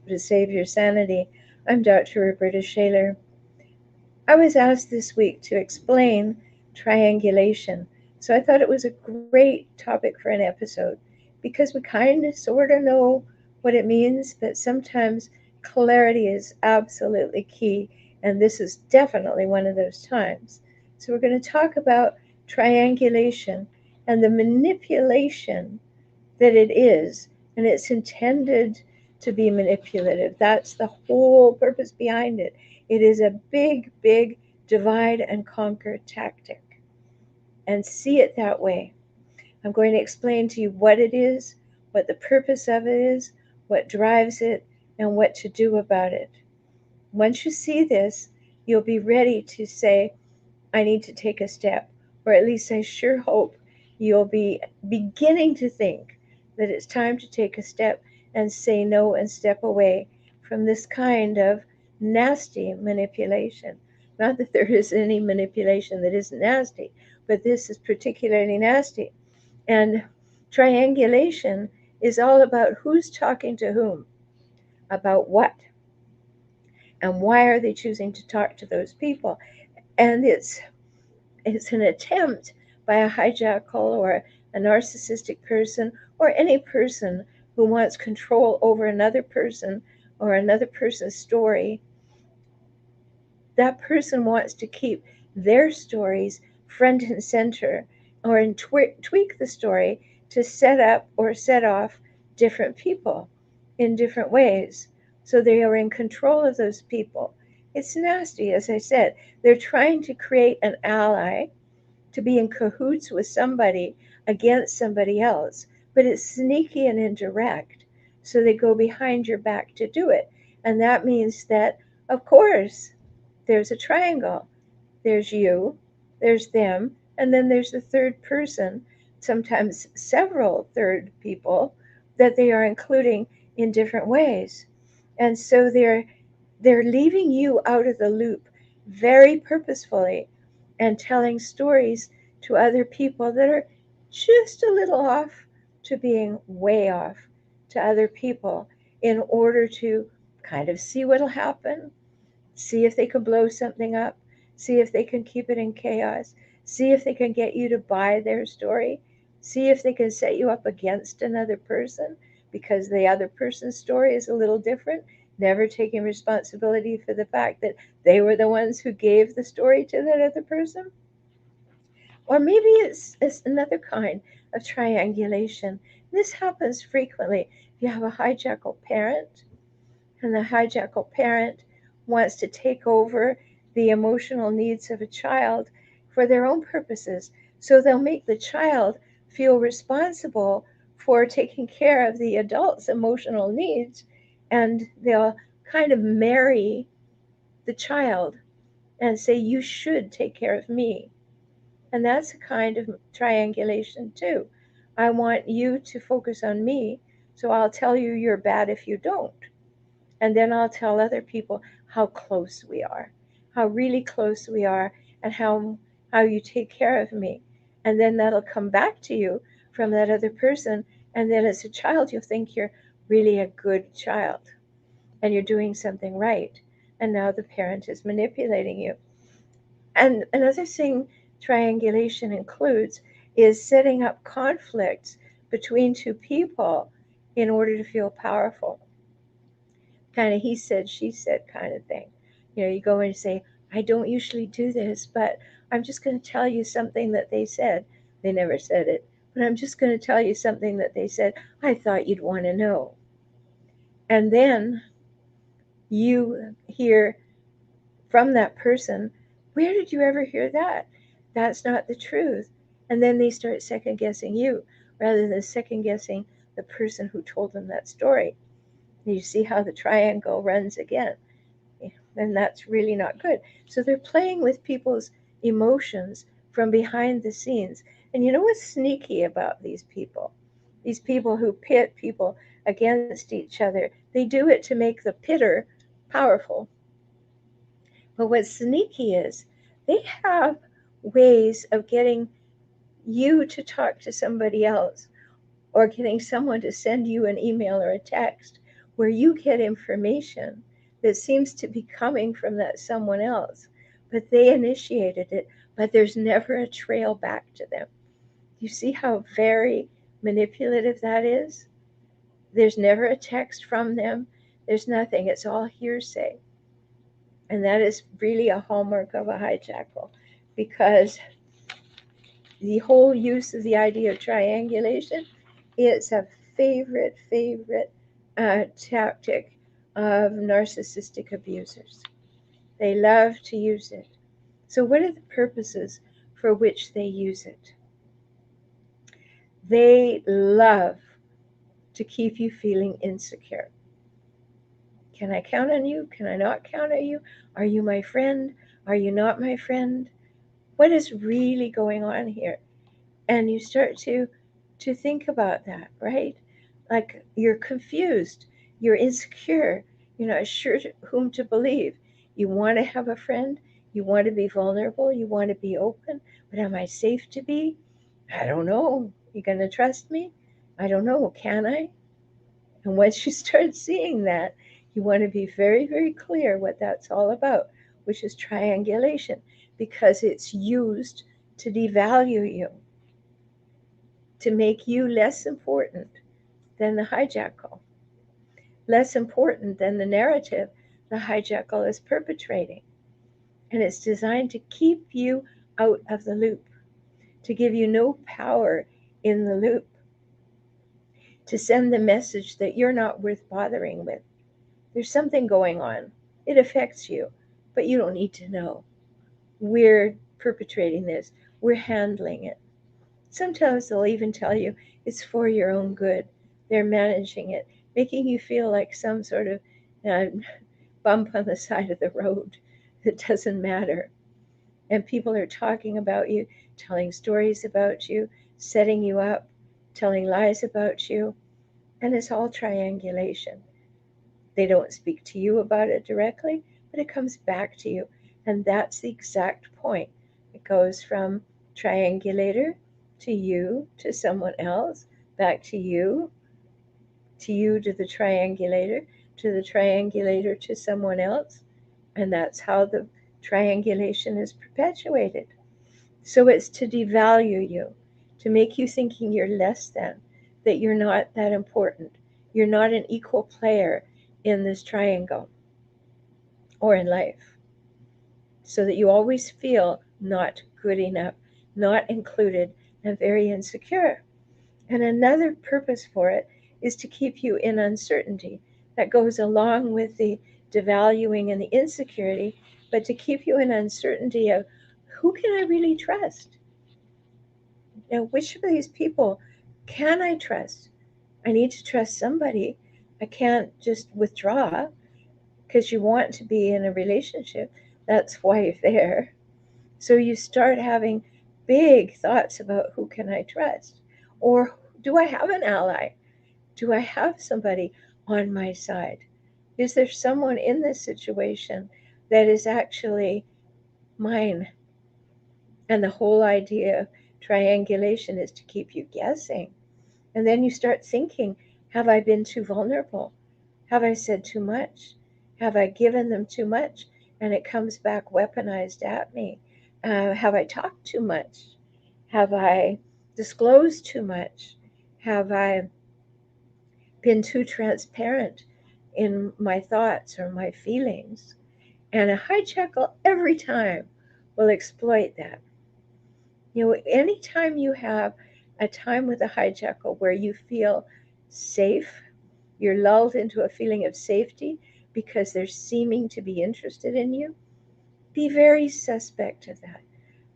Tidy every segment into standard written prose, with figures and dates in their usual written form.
to save your sanity. I'm Dr. Rhoberta Shaler. I was asked this week to explain triangulation, so I thought it was a great topic for an episode because we kind of sort of know what it means, but sometimes clarity is absolutely key, and this is definitely one of those times. So, we're going to talk about triangulation and the manipulation that it is, and it's intended to be manipulative. That's the whole purpose behind it. It is a big, big divide and conquer tactic. And see it that way. I'm going to explain to you what it is, what the purpose of it is, what drives it, and what to do about it. Once you see this, you'll be ready to say, I need to take a step, or at least I sure hope you'll be beginning to think that it's time to take a step and say no and step away from this kind of nasty manipulation. Not that there is any manipulation that isn't nasty, but this is particularly nasty. And triangulation is all about who's talking to whom, about what, and why are they choosing to talk to those people. And it's an attempt by a hijackal or a narcissistic person or any person who wants control over another person or another person's story. That person wants to keep their stories front and center or tweak the story to set up or set off different people in different ways. So they are in control of those people. It's nasty, as I said. They're trying to create an ally to be in cahoots with somebody against somebody else, but it's sneaky and indirect. So they go behind your back to do it. And that means that, of course, there's a triangle. There's you, there's them, and then there's the third person, sometimes several third people that they are including in different ways. And so they're leaving you out of the loop very purposefully and telling stories to other people that are just a little off to being way off to other people in order to kind of see what'll happen, see if they can blow something up, see if they can keep it in chaos, see if they can get you to buy their story, see if they can set you up against another person because the other person's story is a little different, never taking responsibility for the fact that they were the ones who gave the story to that other person. Or maybe it's another kind of triangulation. This happens frequently. If you have a hijackal parent, and the hijackal parent wants to take over the emotional needs of a child for their own purposes. So they'll make the child feel responsible for taking care of the adult's emotional needs, and they'll kind of marry the child and say, you should take care of me. And that's a kind of triangulation too. I want you to focus on me, so I'll tell you you're bad if you don't. And then I'll tell other people how close we are, how really close we are, and how you take care of me. And then that'll come back to you from that other person. And then as a child, you'll think you're really a good child and you're doing something right. And now the parent is manipulating you. And another thing triangulation includes is setting up conflicts between two people in order to feel powerful. Kind of he said, she said kind of thing. You go in and say, I don't usually do this, but I'm just going to tell you something that they said. They never said it, but I'm just going to tell you something that they said. I thought you'd want to know. And then you hear from that person, where did you ever hear that? That's not the truth. And then they start second guessing you rather than second guessing the person who told them that story. You see how the triangle runs again. And that's really not good. So they're playing with people's emotions from behind the scenes. And you know what's sneaky about these people? These people who pit people against each other, they do it to make the pitter powerful. But what's sneaky is they have ways of getting you to talk to somebody else or getting someone to send you an email or a text where you get information that seems to be coming from that someone else, but they initiated it, but there's never a trail back to them. You see how very manipulative that is? There's never a text from them. There's nothing. It's all hearsay. And that is really a hallmark of a hijackal, because the whole use of the idea of triangulation, it's a favorite tactic of narcissistic abusers. They love to use it. So what are the purposes for which they use it? They love to keep you feeling insecure. Can I count on you? Can I not count on you? Are you my friend? Are you not my friend? What is really going on here? And you start to think about that, right? Like you're confused, you're insecure, you're not sure whom to believe. You want to have a friend, you want to be vulnerable, you want to be open, but am I safe to be? I don't know. You gonna trust me? I don't know. Can I? And once you start seeing that, you want to be very clear what that's all about, which is triangulation, because it's used to devalue you, to make you less important than the hijackal, less important than the narrative the hijackal is perpetrating. And it's designed to keep you out of the loop, to give you no power in the loop, to send the message that you're not worth bothering with. There's something going on. It affects you, but you don't need to know. We're perpetrating this. We're handling it. Sometimes they'll even tell you it's for your own good. They're managing it, making you feel like some sort of uh, bump on the side of the road that doesn't matter. And people are talking about you, telling stories about you, setting you up, telling lies about you, and it's all triangulation. They don't speak to you about it directly, but it comes back to you. And that's the exact point. It goes from triangulator to you to someone else, back to you to the triangulator to someone else. And that's how the triangulation is perpetuated. So it's to devalue you, to make you thinking you're less than, that you're not that important. You're not an equal player in this triangle or in life. So that you always feel not good enough, not included, and very insecure. And another purpose for it is to keep you in uncertainty. That goes along with the devaluing and the insecurity, but to keep you in uncertainty of who can I really trust? Now, which of these people can I trust? I need to trust somebody. I can't just withdraw because you want to be in a relationship. That's why you're there. So you start having big thoughts about who can I trust? Or do I have an ally? Do I have somebody on my side? Is there someone in this situation that is actually mine? And the whole idea of triangulation is to keep you guessing. And then you start thinking, have I been too vulnerable? Have I said too much? Have I given them too much? And it comes back weaponized at me. Have I talked too much? Have I disclosed too much? Have I been too transparent in my thoughts or my feelings? And a hijackal every time will exploit that. You know, anytime you have a time with a hijackal where you feel safe, you're lulled into a feeling of safety because they're seeming to be interested in you, be very suspect of that,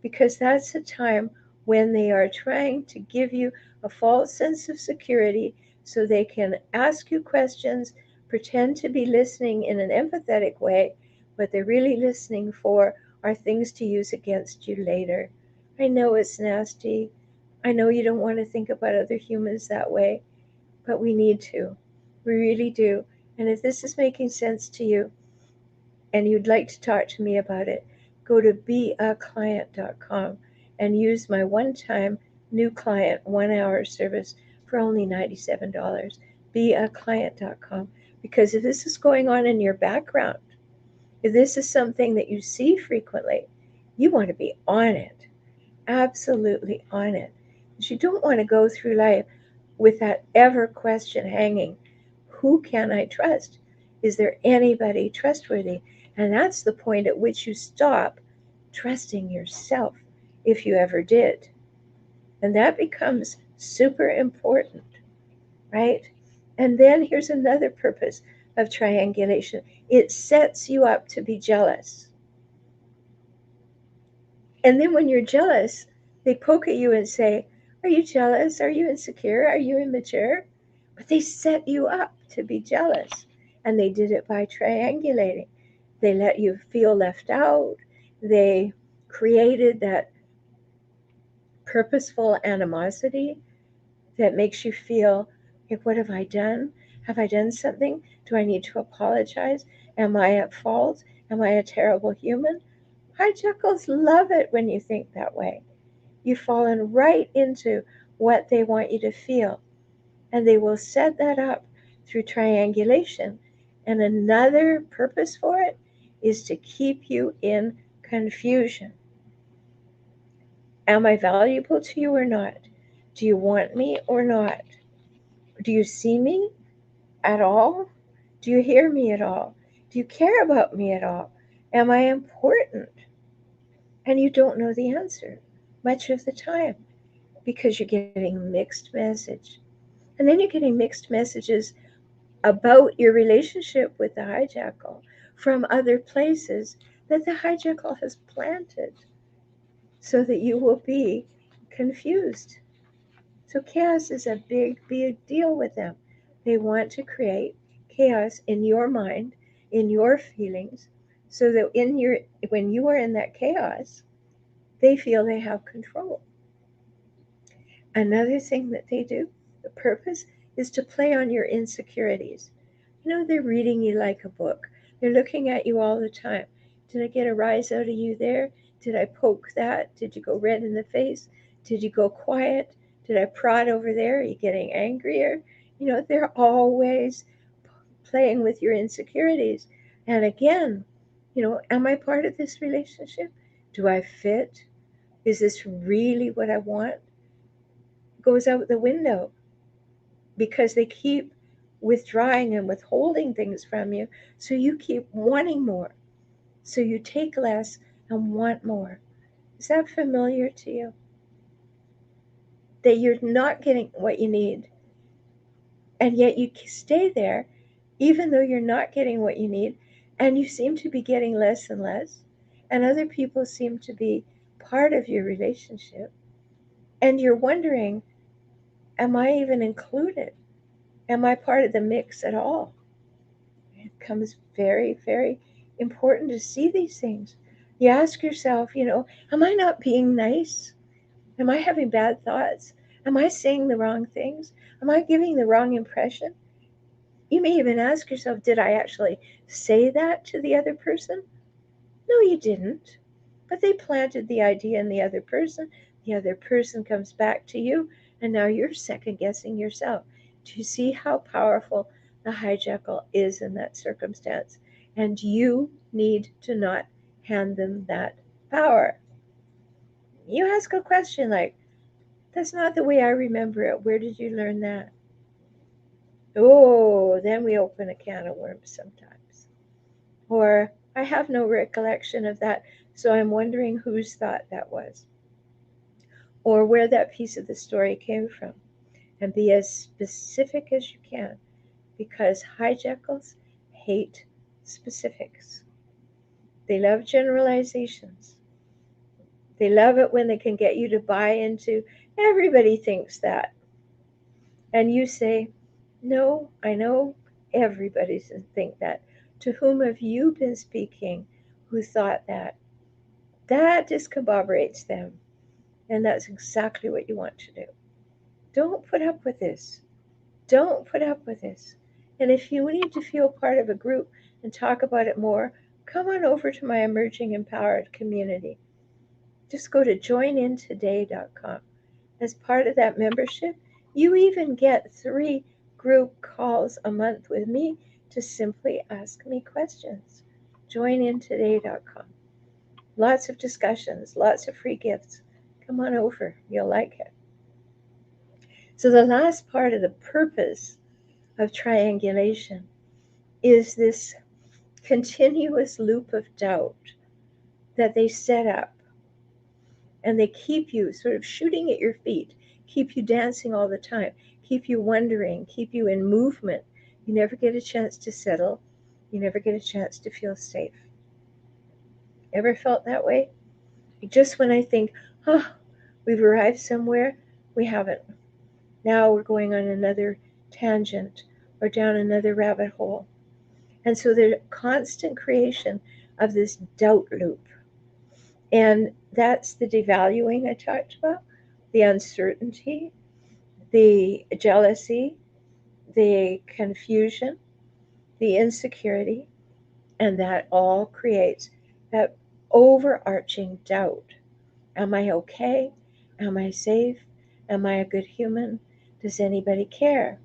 because that's a time when they are trying to give you a false sense of security so they can ask you questions, pretend to be listening in an empathetic way. What they're really listening for are things to use against you later. I know it's nasty. I know you don't want to think about other humans that way, but we need to. We really do. And if this is making sense to you and you'd like to talk to me about it, go to beaclient.com and use my one-time new client 1-hour service for only $97. Beaclient.com. Because if this is going on in your background, if this is something that you see frequently, you want to be on it, absolutely on it. But you don't want to go through life with that ever question hanging. Who can I trust? Is there anybody trustworthy? And that's the point at which you stop trusting yourself, if you ever did. And that becomes super important, right? And then here's another purpose of triangulation: it sets you up to be jealous. And then when you're jealous, they poke at you and say, "Are you jealous? Are you insecure? Are you immature?" But they set you up to be jealous. And they did it by triangulating. They let you feel left out. They created that purposeful animosity that makes you feel like, what have I done? Have I done something? Do I need to apologize? Am I at fault? Am I a terrible human? Hijackals love it when you think that way. You've fallen right into what they want you to feel. And they will set that up through triangulation. And another purpose for it is to keep you in confusion. Am I valuable to you or not? Do you want me or not? Do you see me at all? Do you hear me at all? Do you care about me at all? Am I important? And you don't know the answer much of the time because you're getting mixed message. And then you're getting mixed messages about your relationship with the hijackal from other places that the hijackal has planted so that you will be confused. So chaos is a big, big deal with them. They want to create chaos in your mind, in your feelings, so that when you are in that chaos, they feel they have control. Another thing that they do, the purpose, is to play on your insecurities. They're reading you like a book. They're looking at you all the time. Did I get a rise out of you there? Did I poke that? Did you go red in the face? Did you go quiet? Did I prod over there? Are you getting angrier? They're always playing with your insecurities. And again, am I part of this relationship? Do I fit? Is this really what I want? Goes out the window because they keep withdrawing and withholding things from you. So you keep wanting more. So you take less and want more. Is that familiar to you? That you're not getting what you need, and yet you stay there even though you're not getting what you need, and you seem to be getting less and less, and other people seem to be part of your relationship, and you're wondering, am I even included? Am I part of the mix at all? It becomes very, very important to see these things. You ask yourself, am I not being nice? Am I having bad thoughts? Am I saying the wrong things? Am I giving the wrong impression? You may even ask yourself, did I actually say that to the other person? No, you didn't. But they planted the idea in the other person. The other person comes back to you, and now you're second guessing yourself. Do you see how powerful the hijackal is in that circumstance? And you need to not hand them that power. You ask a question like, that's not the way I remember it. Where did you learn that? Oh, then we open a can of worms sometimes. Or, I have no recollection of that, so I'm wondering whose thought that was, or where that piece of the story came from. And be as specific as you can, because hijackals hate specifics. They love generalizations. They love it when they can get you to buy into everybody thinks that. And you say, no, I know everybody doesn't think that. To whom have you been speaking who thought that? That discombobulates them. And that's exactly what you want to do. Don't put up with this. Don't put up with this. And if you need to feel part of a group and talk about it more, come on over to my Emerging Empowered community. Just go to joinintoday.com. As part of that membership, you even get 3 group calls a month with me to simply ask me questions. Joinintoday.com. Lots of discussions, lots of free gifts. Come on over, you'll like it. So the last part of the purpose of triangulation is this continuous loop of doubt that they set up, and they keep you sort of shooting at your feet, keep you dancing all the time, keep you wondering, keep you in movement. You never get a chance to settle. You never get a chance to feel safe. Ever felt that way? Just when I think, oh, we've arrived somewhere, we haven't. Now we're going on another tangent or down another rabbit hole. And so there's constant creation of this doubt loop. And that's the devaluing I talked about, the uncertainty, the jealousy, the confusion, the insecurity, and that all creates that overarching doubt. Am I okay? Am I safe? Am I a good human? Does anybody care?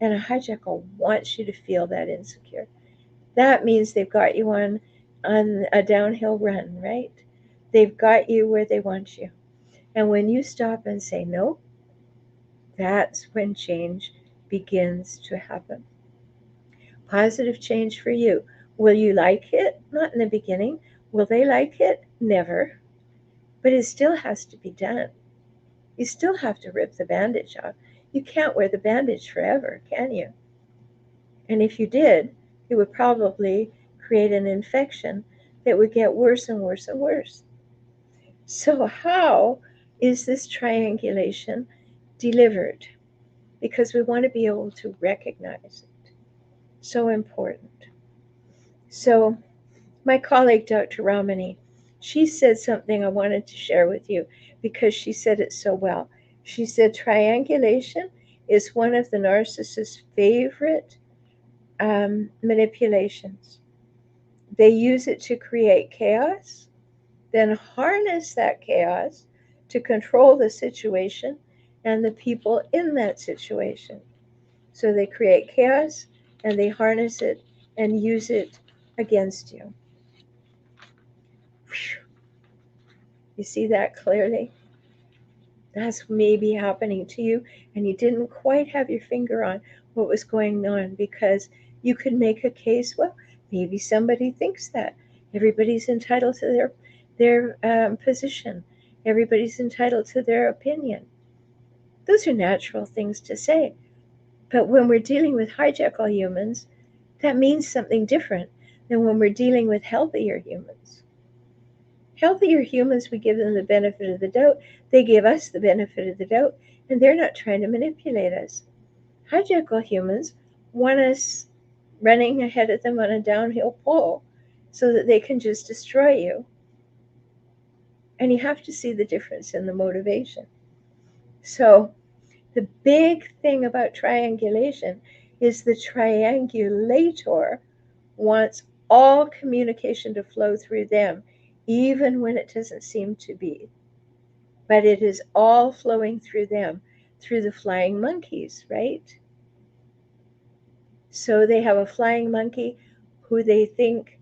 And a hijackal wants you to feel that insecure. That means they've got you on a downhill run, right? They've got you where they want you. And when you stop and say no, that's when change begins to happen. Positive change for you. Will you like it? Not in the beginning. Will they like it? Never. But it still has to be done. You still have to rip the bandage off. You can't wear the bandage forever, can you? And if you did, it would probably create an infection that would get worse and worse and worse. So how is this triangulation delivered? Because we want to be able to recognize it. So important. So my colleague, Dr. Ramani, she said something I wanted to share with you because she said it so well. She said triangulation is one of the narcissist's favorite manipulations. They use it to create chaos, then harness that chaos to control the situation and the people in that situation. So they create chaos and they harness it and use it against you. You see that clearly? That's maybe happening to you, and you didn't quite have your finger on what was going on because you could make a case, well, maybe somebody thinks that. Everybody's entitled to their position. Everybody's entitled to their opinion. Those are natural things to say. But when we're dealing with hijackal humans, that means something different than when we're dealing with healthier humans. Healthier humans, we give them the benefit of the doubt. They give us the benefit of the doubt, and they're not trying to manipulate us. Hijackal humans want us running ahead of them on a downhill pole so that they can just destroy you. And you have to see the difference in the motivation. So the big thing about triangulation is the triangulator wants all communication to flow through them, even when it doesn't seem to be. But it is all flowing through them, through the flying monkeys, right? So they have a flying monkey who they think,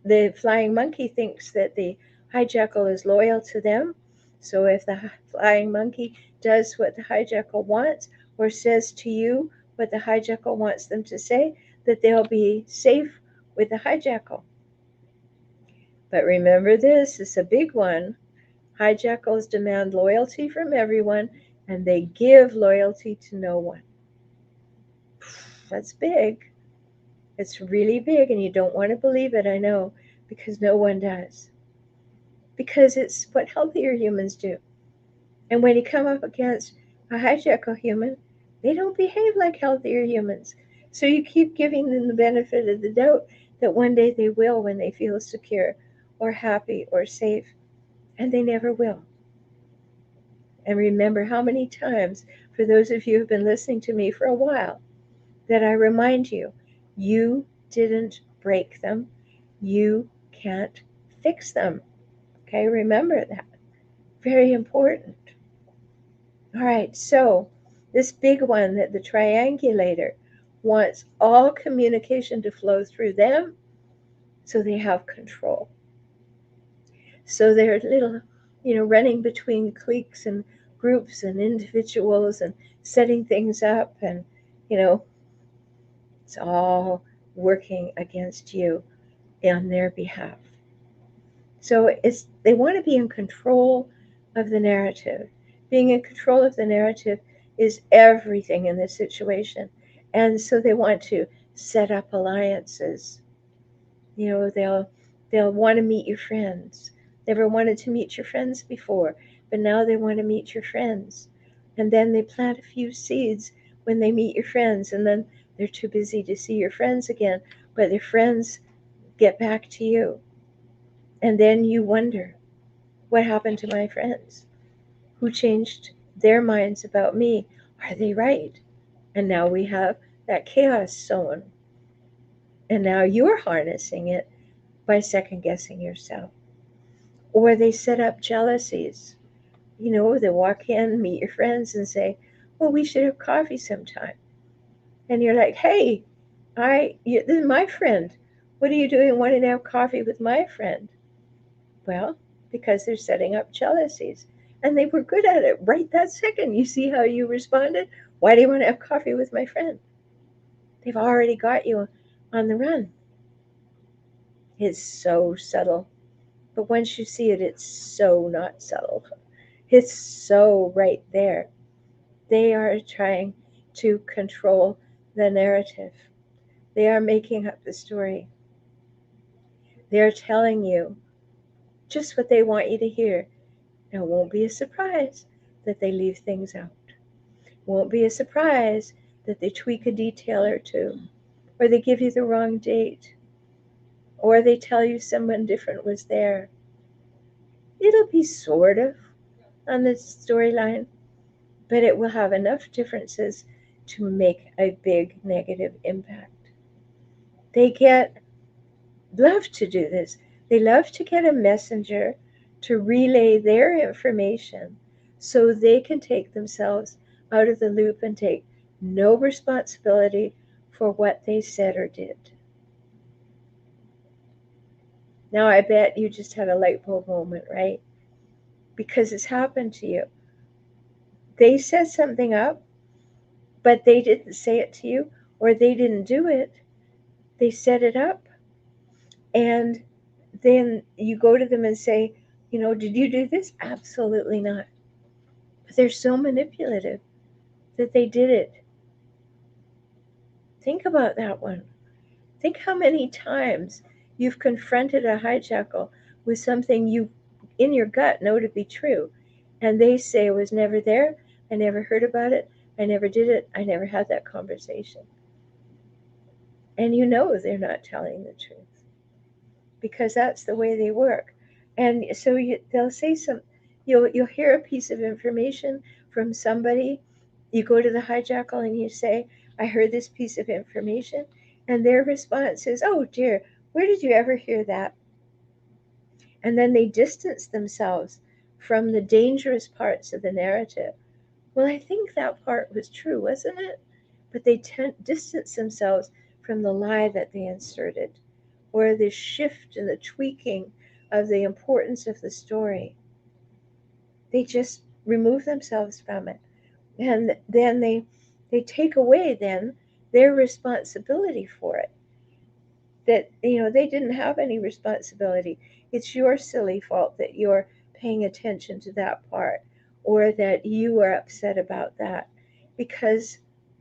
the flying monkey thinks that the hijackal is loyal to them. So if the flying monkey does what the hijackal wants or says to you what the hijackal wants them to say, that they'll be safe with the hijackal. But remember this is a big one. Hijackals demand loyalty from everyone, and they give loyalty to no one. That's big. It's really big, and you don't want to believe it, I know, because no one does. Because it's what healthier humans do. And when you come up against a hijackal human, they don't behave like healthier humans. So you keep giving them the benefit of the doubt that one day they will when they feel secure or happy or safe, and they never will. And remember how many times, for those of you who've been listening to me for a while, that I remind you, you didn't break them. You can't fix them. Okay, remember that. Very important. All right, so this big one that the triangulator wants all communication to flow through them so they have control. So they're little, running between cliques and groups and individuals and setting things up, and, you know, it's all working against you on their behalf. So they want to be in control of the narrative. Being in control of the narrative is everything in this situation. And so they want to set up alliances. They'll want to meet your friends. Never wanted to meet your friends before, but now they want to meet your friends. And then they plant a few seeds when they meet your friends, and then they're too busy to see your friends again, but their friends get back to you. And then you wonder, what happened to my friends? Who changed their minds about me? Are they right? And now we have that chaos sown. And now you're harnessing it by second guessing yourself. Or they set up jealousies. They walk in, meet your friends, and say, well, we should have coffee sometime. And you're like, hey, this is my friend. What are you doing wanting to have coffee with my friend? Well, because they're setting up jealousies. And they were good at it right that second. You see how you responded? Why do you want to have coffee with my friend? They've already got you on the run. It's so subtle. But once you see it, it's so not subtle. It's so right there. They are trying to control the narrative. They are making up the story. They're telling you just what they want you to hear. Now, it won't be a surprise that they leave things out. Won't be a surprise that they tweak a detail or two, or they give you the wrong date, or they tell you someone different was there. It'll be sort of on the storyline, but it will have enough differences to make a big negative impact. They love to do this. They love to get a messenger to relay their information so they can take themselves out of the loop and take no responsibility for what they said or did. Now, I bet you just had a light bulb moment, right? Because it's happened to you. They set something up, but they didn't say it to you, or they didn't do it. They set it up, and then you go to them and say, did you do this? Absolutely not. But they're so manipulative that they did it. Think about that one. Think how many times you've confronted a hijackal with something you, in your gut, know to be true, and they say it was never there, I never heard about it, I never did it, I never had that conversation. And they're not telling the truth because that's the way they work. And so they'll say you'll hear a piece of information from somebody. You go to the hijackal and you say, I heard this piece of information. And their response is, oh dear, where did you ever hear that? And then they distance themselves from the dangerous parts of the narrative. Well, I think that part was true, wasn't it? But they distance themselves from the lie that they inserted, or the shift and the tweaking of the importance of the story. They just remove themselves from it. And then they take away then their responsibility for it. That they didn't have any responsibility. It's your silly fault that you're paying attention to that part, or that you are upset about that, because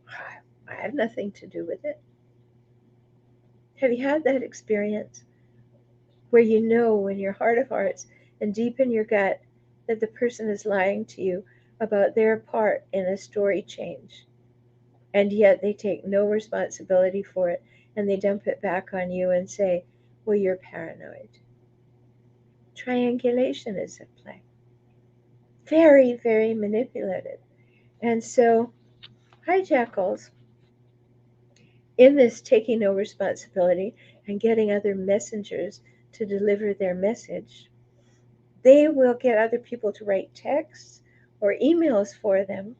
I have nothing to do with it. Have you had that experience where in your heart of hearts and deep in your gut that the person is lying to you about their part in a story change, and yet they take no responsibility for it, and they dump it back on you and say, well, you're paranoid. Triangulation is at play. Very, very manipulative. And so hijackals, in this taking no responsibility and getting other messengers to deliver their message, they will get other people to write texts or emails for them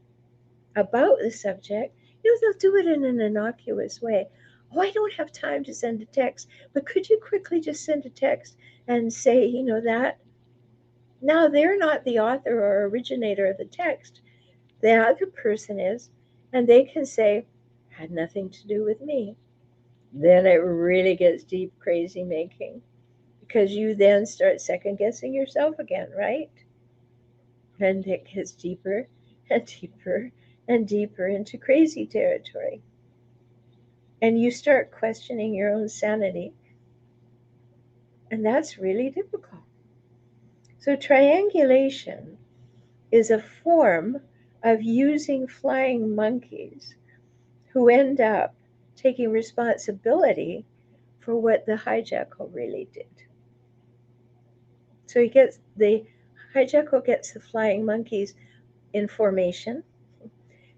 about the subject They'll do it in an innocuous way. Oh, I don't have time to send a text, but could you quickly just send a text and say, that? Now, they're not the author or originator of the text. The other person is, and they can say, had nothing to do with me. Then it really gets deep crazy making, because you then start second guessing yourself again, right? And it gets deeper and deeper and deeper into crazy territory. And you start questioning your own sanity. And that's really difficult. So, triangulation is a form of using flying monkeys who end up taking responsibility for what the hijackal really did. So the hijackal gets the flying monkeys in formation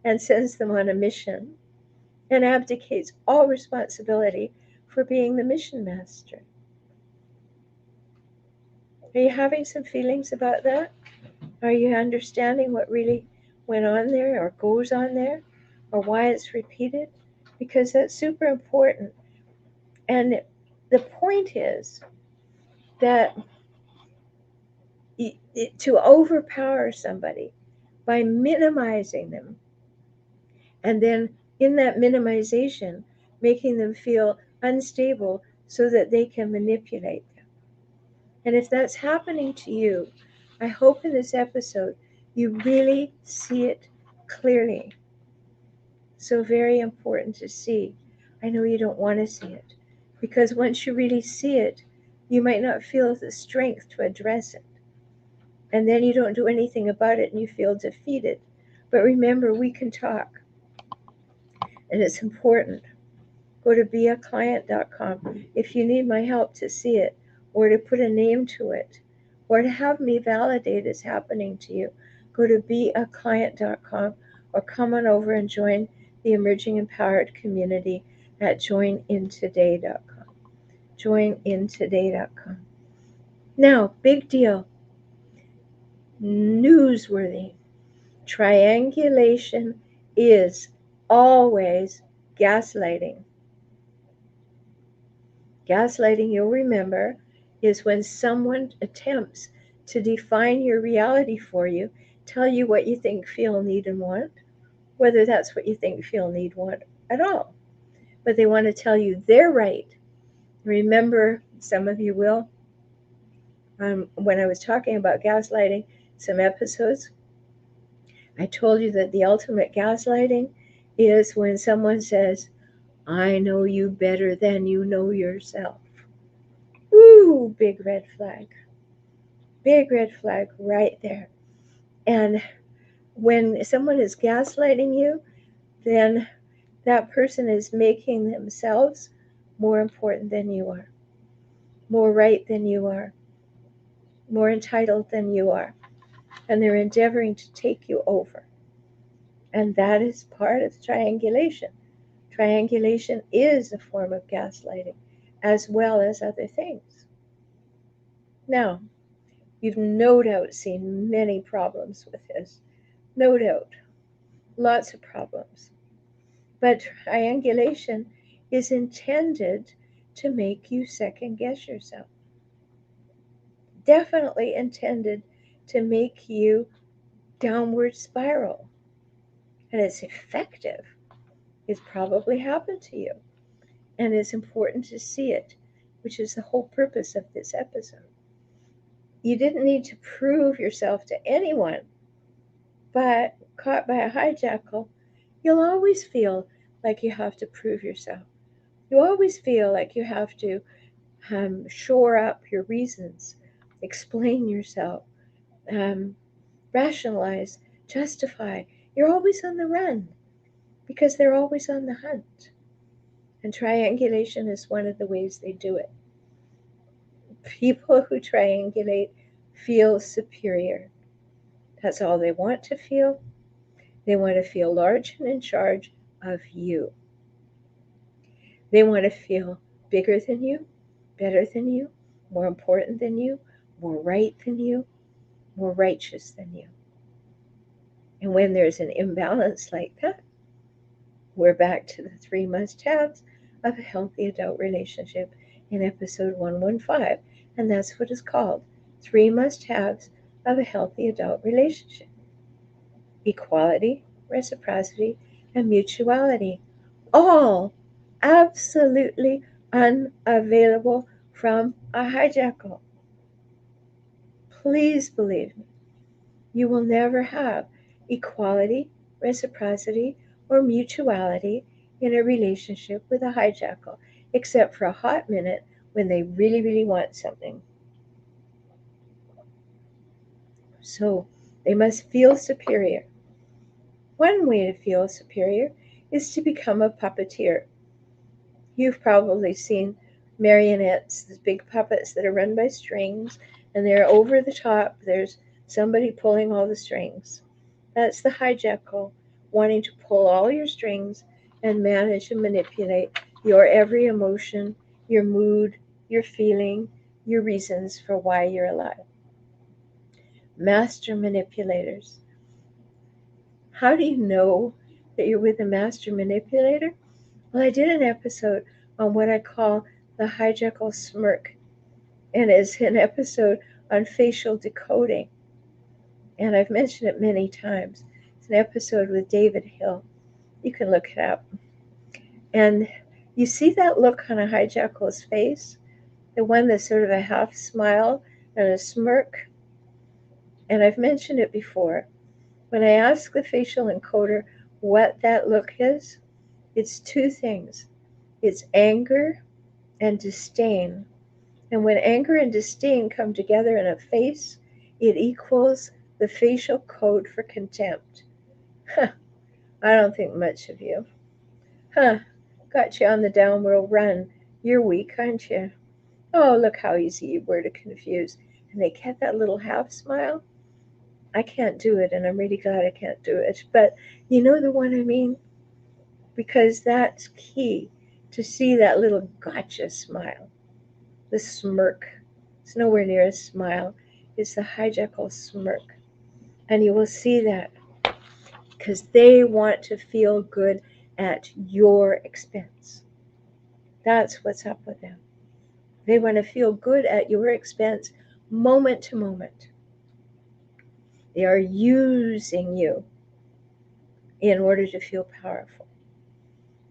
and sends them on a mission and abdicates all responsibility for being the mission master. Are you having some feelings about that? Are you understanding what really went on there or goes on there or why it's repeated? Because that's super important. And the point is that to overpower somebody by minimizing them, and then in that minimization, making them feel unstable so that they can manipulate them. And if that's happening to you, I hope in this episode you really see it clearly. So very important to see. I know you don't want to see it, because once you really see it, you might not feel the strength to address it. And then you don't do anything about it and you feel defeated. But remember, we can talk. And it's important. Go to beaclient.com if you need my help to see it, or to put a name to it, or to have me validate it's happening to you. Go to beaclient.com or come on over and join the Emerging Empowered community at joinintoday.com. Joinintoday.com. Now, big deal. Newsworthy. Triangulation is always gaslighting. Gaslighting, you'll remember, is when someone attempts to define your reality for you, tell you what you think, feel, need, and want, whether that's what you think, feel, need, want at all. But they want to tell you they're right. Remember, some of you will, when I was talking about gaslighting, some episodes, I told you that the ultimate gaslighting is when someone says, I know you better than you know yourself. Woo, big red flag. Big red flag right there. And when someone is gaslighting you, then that person is making themselves more important than you are, more right than you are, more entitled than you are. And they're endeavoring to take you over. And that is part of triangulation. Triangulation is a form of gaslighting, as well as other things. Now, you've no doubt seen many problems with this. No doubt. Lots of problems. But triangulation is intended to make you second guess yourself. Definitely intended to make you downward spiral. And it's effective. It's probably happened to you. And it's important to see it, which is the whole purpose of this episode. You didn't need to prove yourself to anyone, but caught by a hijackal, you'll always feel like you have to prove yourself. You always feel like you have to shore up your reasons, explain yourself, rationalize, justify. You're always on the run because they're always on the hunt. And triangulation is one of the ways they do it. People who triangulate feel superior. That's all they want to feel. They want to feel large and in charge of you. They want to feel bigger than you, better than you, more important than you, more right than you, more righteous than you. And when there's an imbalance like that, We're back to the 3 must-haves of a healthy adult relationship in episode 115, and that's what it's called: 3 must-haves of a healthy adult relationship: equality, reciprocity, and mutuality. All absolutely unavailable from a hijackal. Please believe me, you will never have equality, reciprocity, or mutuality in a relationship with a hijackal, except for a hot minute when they really, really want something. So they must feel superior. One way to feel superior is to become a puppeteer. You've probably seen marionettes, these big puppets that are run by strings, and they're over the top. There's somebody pulling all the strings. That's the hijackal, wanting to pull all your strings and manage and manipulate your every emotion, your mood, your feeling, your reasons for why you're alive. Master manipulators. How do you know that you're with a master manipulator? Well, I did an episode on what I call the hijackal smirk, and it's an episode on facial decoding, and I've mentioned it many times. It's an episode with David Hill. You can look it up. And you see that look on a hijackal's face, the one that's sort of a half smile and a smirk. And I've mentioned it before. When I ask the facial encoder what that look is, it's two things: it's anger and disdain. And when anger and disdain come together in a face, it equals the facial code for contempt. Huh, I don't think much of you. Huh, got you on the downward run. You're weak, aren't you? Oh, look how easy you were to confuse. And they get that little half smile. I can't do it, and I'm really glad I can't do it. But you know the one I mean? Because that's key, to see that little gotcha smile. The smirk. It's nowhere near a smile. It's the hijackal smirk. And you will see that because they want to feel good at your expense. That's what's up with them. They want to feel good at your expense moment to moment. They are using you in order to feel powerful.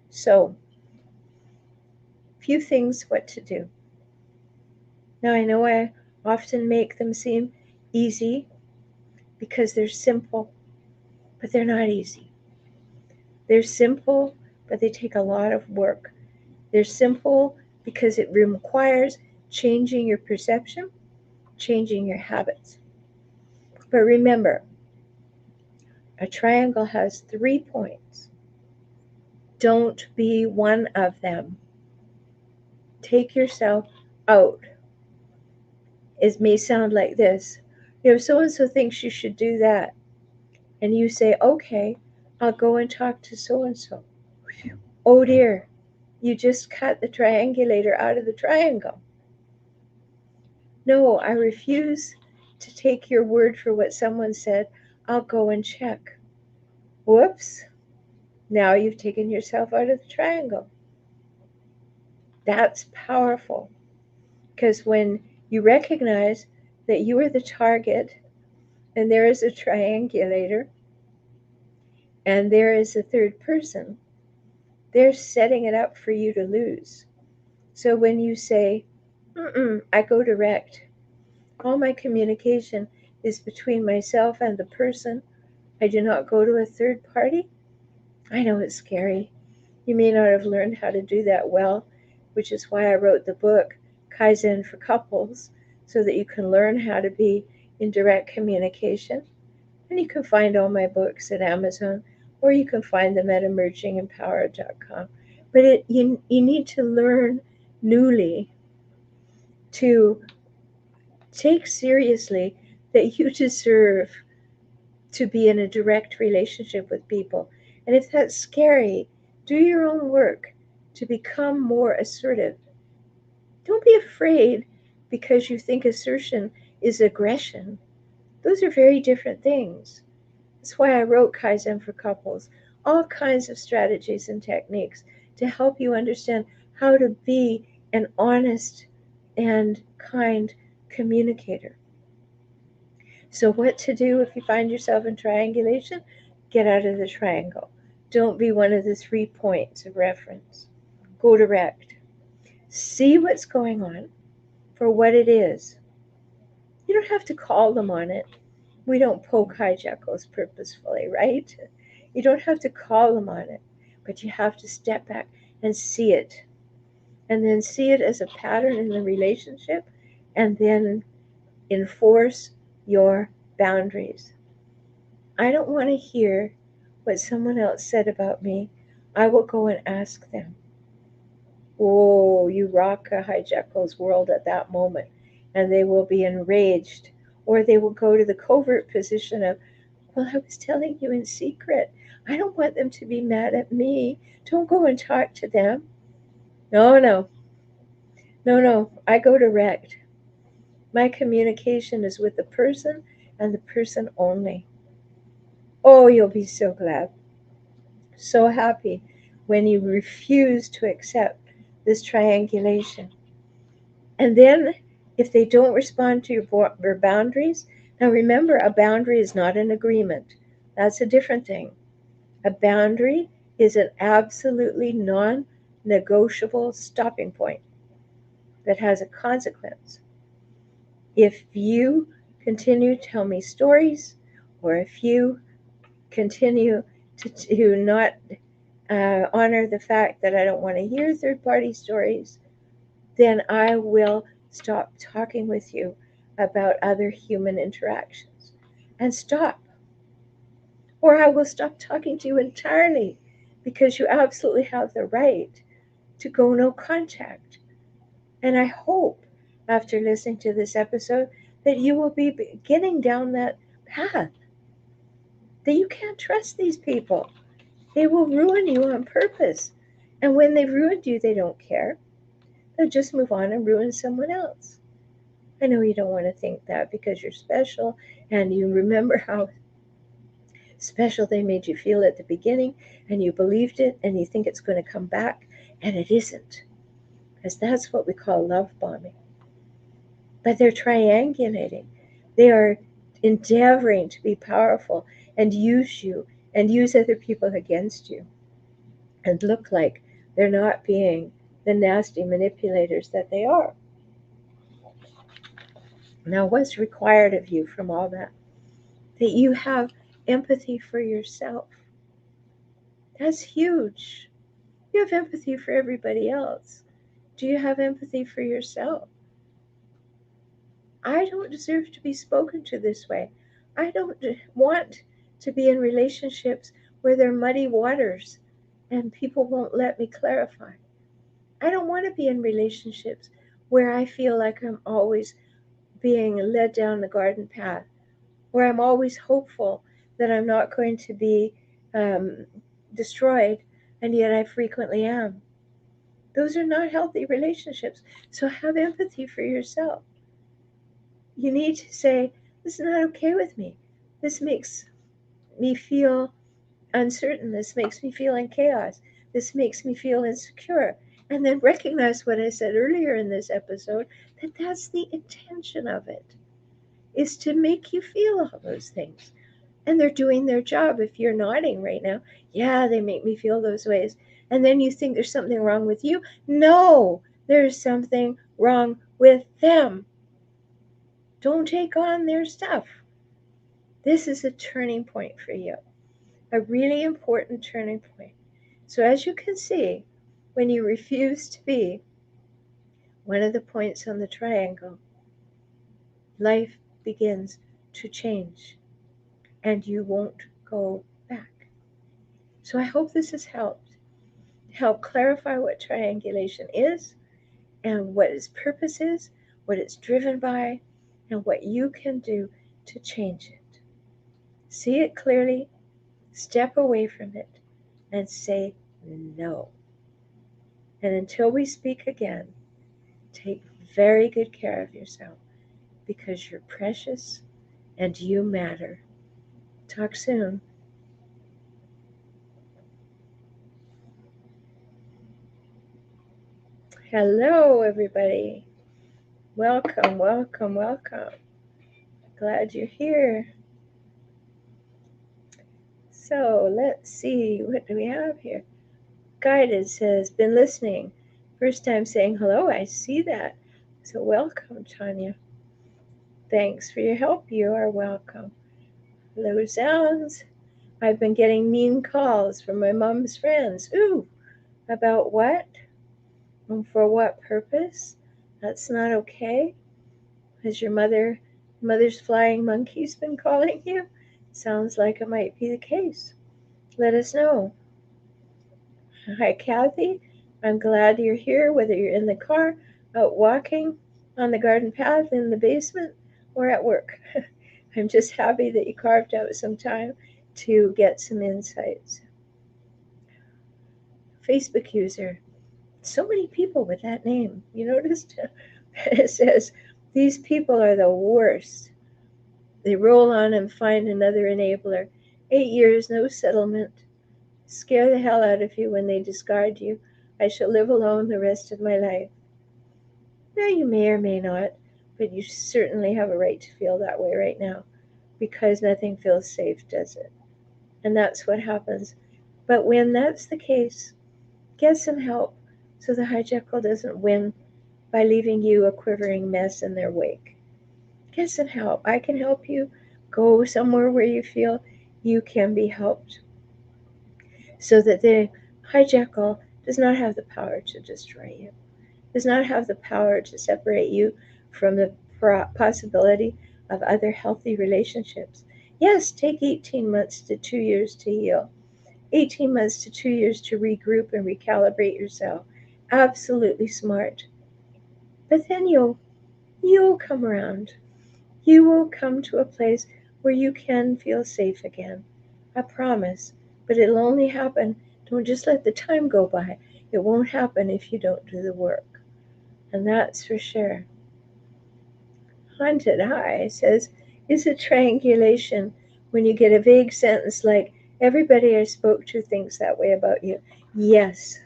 So, few things what to do. Now, I know I often make them seem easy because they're simple, but they're not easy. They're simple, but they take a lot of work. They're simple because it requires changing your perception, changing your habits. But remember, a triangle has 3 points. Don't be one of them. Take yourself out. It may sound like this: so and so thinks you should do that. And you say, okay, I'll go and talk to so and so. Oh dear, you just cut the triangulator out of the triangle. No, I refuse to take your word for what someone said. I'll go and check. Whoops. Now you've taken yourself out of the triangle. That's powerful, because when you recognize that you are the target and there is a triangulator and there is a third person, they're setting it up for you to lose. So when you say, I go direct, all my communication is between myself and the person, I do not go to a third party. I know it's scary. You may not have learned how to do that well, which is why I wrote the book, Kaizen for Couples, so that you can learn how to be in direct communication. And you can find all my books at Amazon, or you can find them at emergingempowered.com. But you need to learn newly to take seriously that you deserve to be in a direct relationship with people. And if that's scary, do your own work to become more assertive. Don't be afraid because you think assertion is aggression. Those are very different things. That's why I wrote Kaizen for Couples. all kinds of strategies and techniques to help you understand how to be an honest and kind communicator. So, what to do if you find yourself in triangulation? Get out of the triangle. Don't be one of the 3 points of reference. Go direct. See what's going on for what it is. You don't have to call them on it. We don't poke hijackals purposefully, right? You don't have to call them on it, but you have to step back and see it. And then see it as a pattern in the relationship, and then enforce your boundaries. I don't want to hear what someone else said about me. I will go and ask them. Oh, you rock a hijackal's world at that moment, and they will be enraged, or they will go to the covert position of, well, I was telling you in secret. I don't want them to be mad at me. Don't go and talk to them. No, no, no. I go direct. My communication is with the person and the person only. Oh, you'll be so glad, so happy when you refuse to accept this triangulation. And then, if they don't respond to your boundaries, now remember, a boundary is not an agreement. That's a different thing. A boundary is an absolutely non negotiable stopping point that has a consequence. If you continue to tell me stories, or if you continue to not honor the fact that I don't want to hear third party stories, then I will stop talking with you about other human interactions and stop. Or I will stop talking to you entirely because you absolutely have the right to go no contact. And I hope after listening to this episode that you will be beginning down that path. That you can't trust these people. They will ruin you on purpose. And when they've ruined you, they don't care. They'll just move on and ruin someone else. I know you don't want to think that because you're special and you remember how special they made you feel at the beginning and you believed it and you think it's going to come back, and it isn't. Because that's what we call love bombing. But they're triangulating. They are endeavoring to be powerful and use you and use other people against you and look like they're not being the nasty manipulators that they are. Now, what's required of you from all that? That you have empathy for yourself. That's huge. You have empathy for everybody else. Do you have empathy for yourself? I don't deserve to be spoken to this way. I don't want to be in relationships where there are muddy waters and people won't let me clarify. I don't want to be in relationships where I feel like I'm always being led down the garden path, where I'm always hopeful that I'm not going to be um, destroyed, and yet I frequently am. Those are not healthy relationships. So have empathy for yourself. You need to say, this is not okay with me. This makes me feel uncertain. This makes me feel in chaos. This makes me feel insecure. And then recognize what I said earlier in this episode, that that's the intention of it, is to make you feel all those things. And they're doing their job. If you're nodding right now, yeah, they make me feel those ways. And then you think there's something wrong with you. No, there's something wrong with them. Don't take on their stuff. This is a turning point for you, a really important turning point. So, as you can see, when you refuse to be one of the points on the triangle, life begins to change and you won't go back. So, I hope this has help clarify what triangulation is and what its purpose is, what it's driven by, and what you can do to change it. See it clearly, step away from it, and say no. And until we speak again, take very good care of yourself because you're precious and you matter. Talk soon. Hello, everybody. Welcome, welcome, welcome. Glad you're here. So let's see, what do we have here? Guided says, been listening. First time saying hello, I see that. So welcome, Tanya. Thanks for your help. You are welcome. Hello, Sounds. I've been getting mean calls from my mom's friends. Ooh, about what? And for what purpose? That's not okay. Has your mother's flying monkeys been calling you? Sounds like it might be the case. Let us know. Hi, Kathy. I'm glad you're here, whether you're in the car, out walking, on the garden path, in the basement, or at work. I'm just happy that you carved out some time to get some insights. Facebook user. So many people with that name. You noticed? It says, these people are the worst. They roll on and find another enabler. 8 years, no settlement. Scare the hell out of you when they discard you. I shall live alone the rest of my life. Now, you may or may not, but you certainly have a right to feel that way right now, because nothing feels safe, does it? And that's what happens. But when that's the case, get some help so the hijackal doesn't win by leaving you a quivering mess in their wake. Get some help. I can help you. Go somewhere where you feel you can be helped, so that the hijackal does not have the power to destroy you, does not have the power to separate you from the possibility of other healthy relationships. Yes, take 18 months to 2 years to heal, 18 months to 2 years to regroup and recalibrate yourself. Absolutely smart. But then you'll come around. You will come to a place where you can feel safe again. I promise. But it'll only happen. Don't just let the time go by. It won't happen if you don't do the work. And that's for sure. Haunted Eye says, is it triangulation when you get a vague sentence like, everybody I spoke to thinks that way about you? Yes.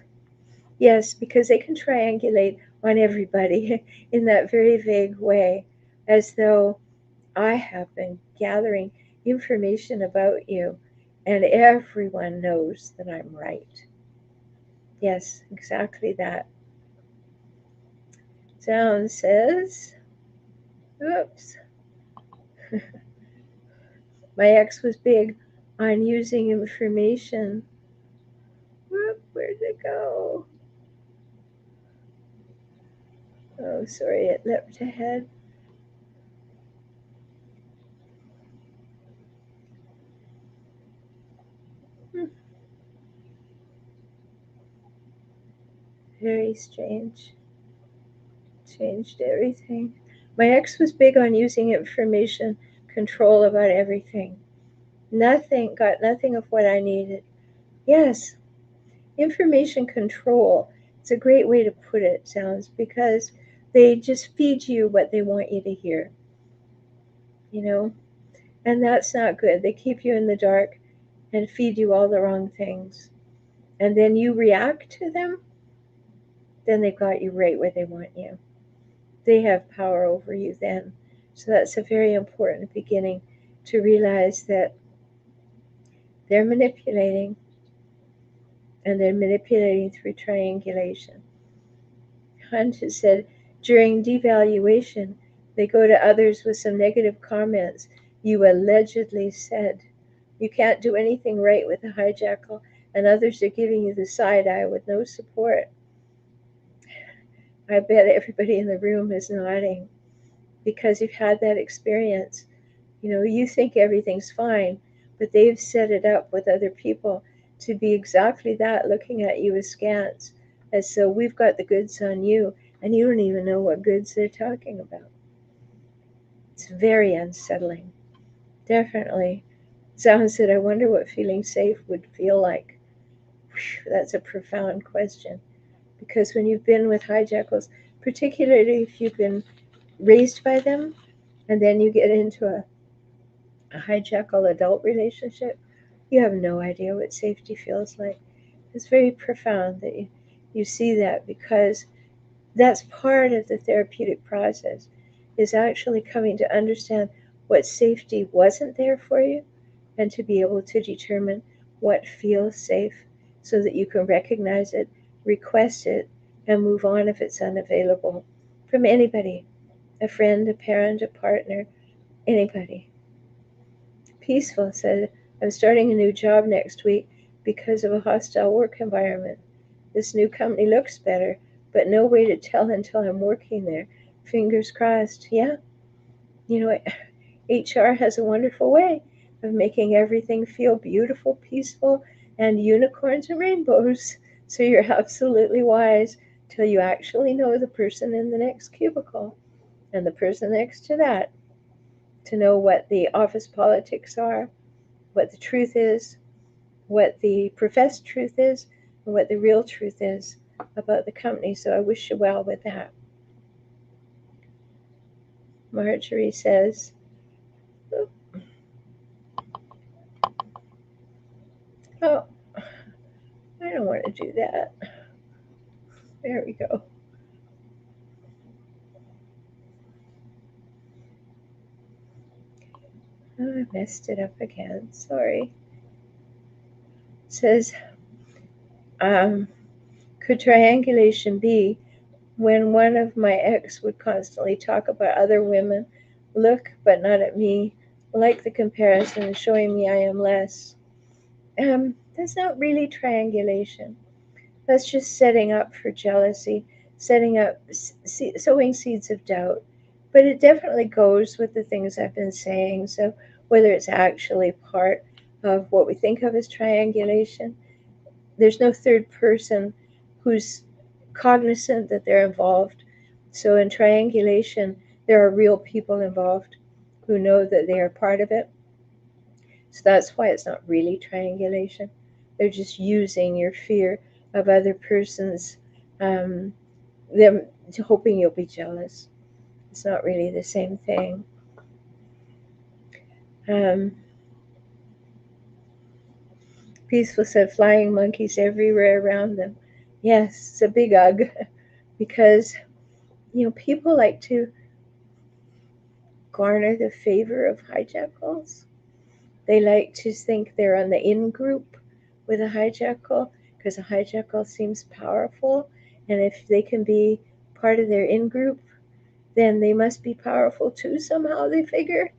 Yes, because they can triangulate on everybody in that very vague way, as though I have been gathering information about you, and everyone knows that I'm right. Yes, exactly that. Sound says, oops, my ex was big on using information. Whoop, where'd it go? Oh, sorry, it leapt ahead. Very strange. Changed everything. My ex was big on using information control about everything. Got nothing of what I needed. Yes, information control. It's a great way to put it, Sounds, because they just feed you what they want you to hear, you know? And that's not good. They keep you in the dark and feed you all the wrong things. And then you react to them, then they've got you right where they want you. They have power over you then. So that's a very important beginning, to realize that they're manipulating, and they're manipulating through triangulation. Hunt has said, during devaluation, they go to others with some negative comments. You allegedly said. You can't do anything right with a hijackal, and others are giving you the side eye with no support. I bet everybody in the room is nodding, because you've had that experience. You know, you think everything's fine, but they've set it up with other people to be exactly that, looking at you askance, as so we've got the goods on you, and you don't even know what goods they're talking about. It's very unsettling. Definitely. Someone said, I wonder what feeling safe would feel like. Whew, that's a profound question. Because when you've been with hijackals, particularly if you've been raised by them, and then you get into a hijackal adult relationship, you have no idea what safety feels like. It's very profound that you see that, because That's part of the therapeutic process, is actually coming to understand what safety wasn't there for you and to be able to determine what feels safe so that you can recognize it, request it, and move on if it's unavailable from anybody, a friend, a parent, a partner, anybody. Peaceful said, I'm starting a new job next week because of a hostile work environment. This new company looks better, but no way to tell until I'm working there. Fingers crossed. Yeah, you know, HR has a wonderful way of making everything feel beautiful, peaceful, and unicorns and rainbows. So you're absolutely wise till you actually know the person in the next cubicle and the person next to that to know what the office politics are, what the truth is, what the professed truth is, and what the real truth is about the company. So I wish you well with that. Marjorie says, oh, I don't want to do that. There we go. Oh, I messed it up again. Sorry. It says, um, could triangulation be when one of my ex would constantly talk about other women, look but not at me, like the comparison and showing me I am less? That's not really triangulation. That's just setting up for jealousy, setting up, sowing seeds of doubt. But it definitely goes with the things I've been saying. So whether it's actually part of what we think of as triangulation, there's no third person who's cognizant that they're involved. So in triangulation, there are real people involved who know that they are part of it. So that's why it's not really triangulation. They're just using your fear of other persons, um, them hoping you'll be jealous. It's not really the same thing. Um, Peaceful said flying monkeys everywhere around them. Yes, it's a big ugh because people like to garner the favor of hijackals. They like to think they're on the in group with a hijackal because a hijackal seems powerful, and if they can be part of their in group, then they must be powerful too somehow, they figure.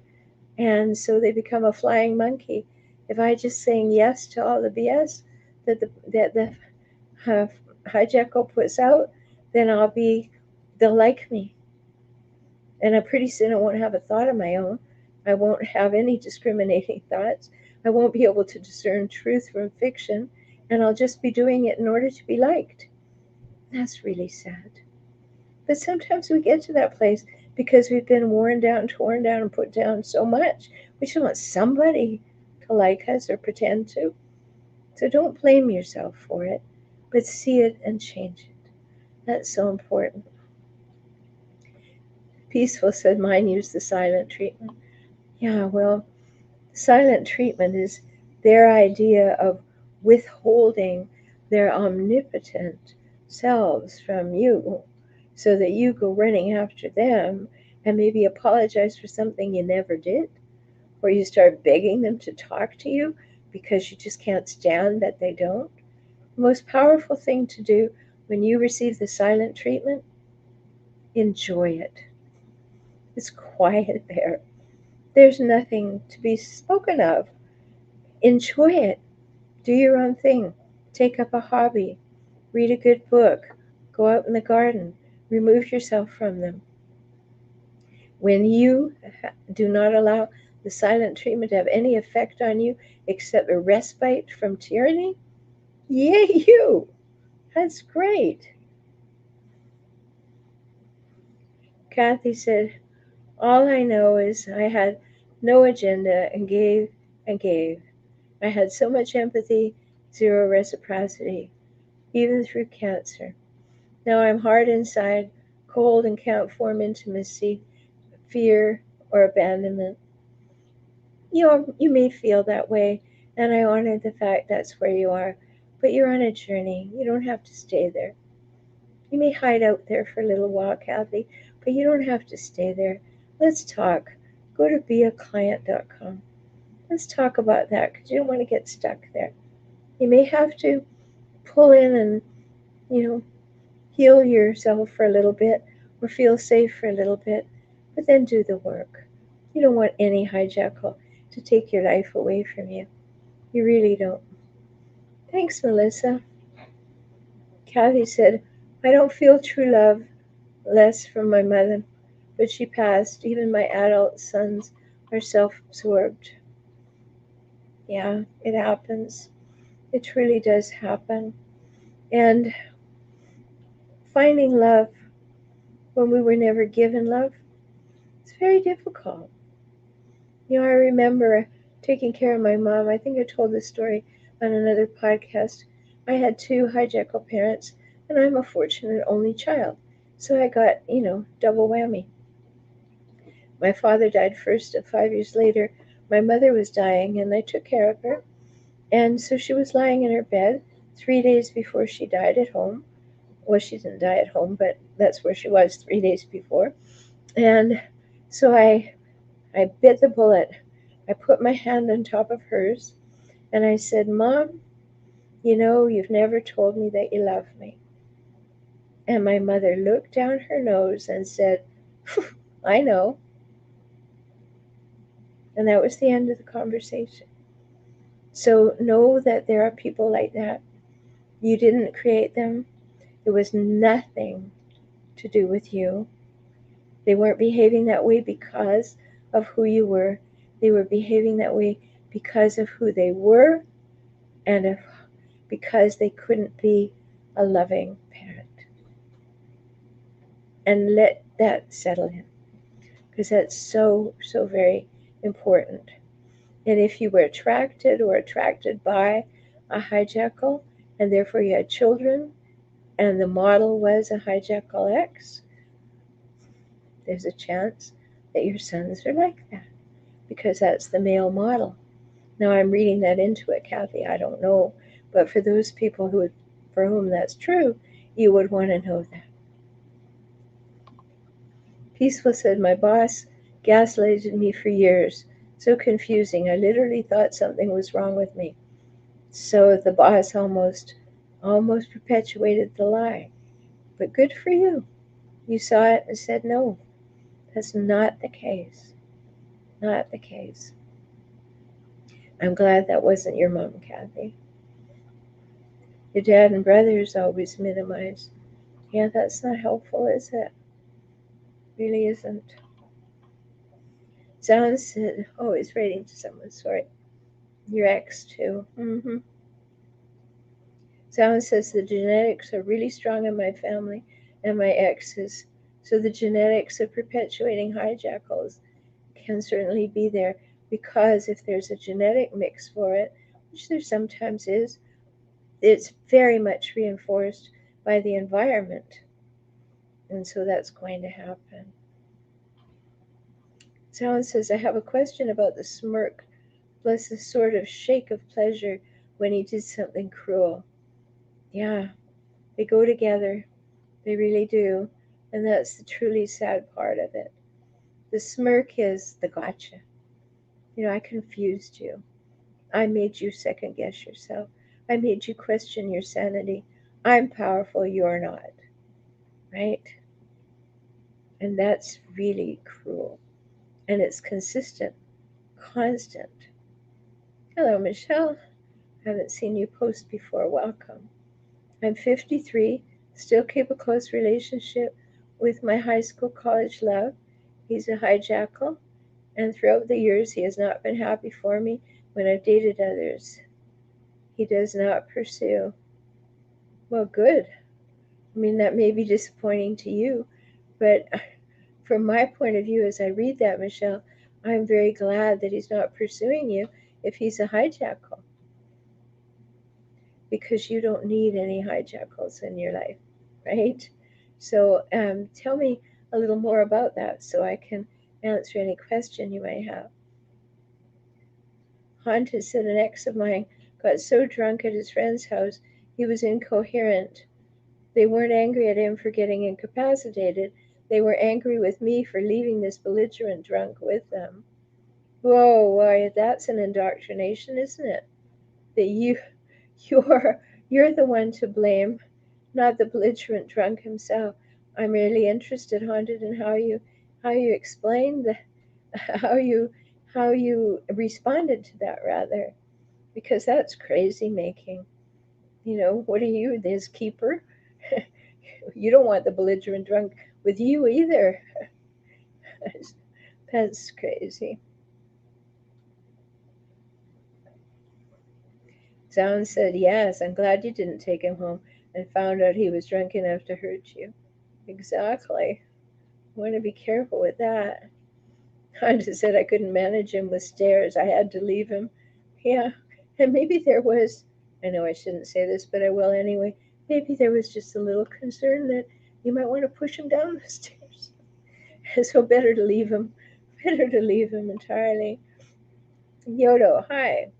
And so they become a flying monkey. If I just saying yes to all the BS that the uh, hijackal puts out, then they'll like me. And pretty soon I won't have a thought of my own. I won't have any discriminating thoughts. I won't be able to discern truth from fiction, and I'll just be doing it in order to be liked. That's really sad. But sometimes we get to that place because we've been worn down, torn down, and put down so much. We just want somebody to like us or pretend to. So don't blame yourself for it, but see it and change it. That's so important. Peaceful said mine used the silent treatment. Yeah, well, silent treatment is their idea of withholding their omnipotent selves from you so that you go running after them and maybe apologize for something you never did, or you start begging them to talk to you because you just can't stand that they don't. The most powerful thing to do when you receive the silent treatment, enjoy it. It's quiet there. There's nothing to be spoken of. Enjoy it. Do your own thing. Take up a hobby. Read a good book. Go out in the garden. Remove yourself from them. When you do not allow the silent treatment to have any effect on you except a respite from tyranny, yay you! That's great. Kathy said, all I know is I had no agenda and gave and gave. I had so much empathy, zero reciprocity, even through cancer. Now I'm hard inside, cold, and can't form intimacy, fear, or abandonment. You may feel that way, and I honor the fact that's where you are, but you're on a journey. You don't have to stay there. You may hide out there for a little while, Kathy, but you don't have to stay there. Let's talk. Go to beaclient.com. Let's talk about that because you don't want to get stuck there. You may have to pull in and, you know, heal yourself for a little bit or feel safe for a little bit, but then do the work. You don't want any hijackal to take your life away from you. You really don't. Thanks, Melissa. Kathy said, I don't feel true love less from my mother, but she passed. Even my adult sons are self absorbed. Yeah, it happens. It truly does happen. And finding love when we were never given love, it's very difficult. You know, I remember taking care of my mom. I think I told this story on another podcast. I had two hijackal parents, and I'm a fortunate only child. So I got, double whammy. My father died first, and 5 years later, my mother was dying, and I took care of her. And so she was lying in her bed 3 days before she died at home. Well, she didn't die at home, but that's where she was 3 days before. And so I bit the bullet. I put my hand on top of hers and I said, Mom, you've never told me that you love me. And my mother looked down her nose and said, I know. And that was the end of the conversation. So know that there are people like that. You didn't create them. It was nothing to do with you. They weren't behaving that way because of who you were. They were behaving that way because of who they were and because they couldn't be a loving parent. And let that settle in because that's so, so very important. And if you were attracted or attracted by a hijackal and therefore you had children and the model was a hijackal X, there's a chance that your sons are like that because that's the male model. Now I'm reading that into it, Kathy. I don't know. But for those people for whom that's true, you would want to know that. Peaceful said, my boss gaslighted me for years. So confusing. I literally thought something was wrong with me. So the boss almost perpetuated the lie. But good for you. You saw it and said, no, that's not the case. Not the case. I'm glad that wasn't your mom, Kathy. Your dad and brothers always minimize. Yeah, that's not helpful, is it? Really isn't. Sounds said, oh, he's writing to someone, sorry. Your ex, too. Sound says the genetics are really strong in my family and my ex's. So the genetics of perpetuating hijackals can certainly be there because if there's a genetic mix for it, which there sometimes is, it's very much reinforced by the environment. And so that's going to happen. Someone says, I have a question about the smirk plus the sort of shake of pleasure when he did something cruel. Yeah, they go together. They really do. And that's the truly sad part of it. The smirk is the gotcha. I confused you. I made you second guess yourself. I made you question your sanity. I'm powerful, you're not. Right? And that's really cruel. And it's consistent, constant. Hello, Michelle. Haven't seen you post before. Welcome. I'm 53, still keep a close relationship with my high school college love. He's a hijackal, and throughout the years he has not been happy for me when I've dated others. He does not pursue. Well, good. I mean, that may be disappointing to you, but from my point of view, as I read that, Michelle, I'm very glad that he's not pursuing you if he's a hijackal. Because you don't need any hijackals in your life, right? So tell me a little more about that so I can answer any question you may have. Haunted said an ex of mine got so drunk at his friend's house he was incoherent. They weren't angry at him for getting incapacitated. They were angry with me for leaving this belligerent drunk with them. Whoa, why, that's an indoctrination, isn't it? That you're, you're the one to blame, not the belligerent drunk himself. I'm really interested, Haunted, in how you explained the, how you how you responded to that, rather, because that's crazy making. What are you, his keeper? You don't want the belligerent drunk with you either. That's crazy. Sound said, yes, I'm glad you didn't take him home and found out he was drunk enough to hurt you. Exactly. I want to be careful with that. Honda said I couldn't manage him with stares. I had to leave him. Yeah, and maybe there was, I know I shouldn't say this, but I will anyway. Maybe there was just a little concern that you might want to push him down the stairs. So better to leave him. Better to leave him entirely. Yodo, hi.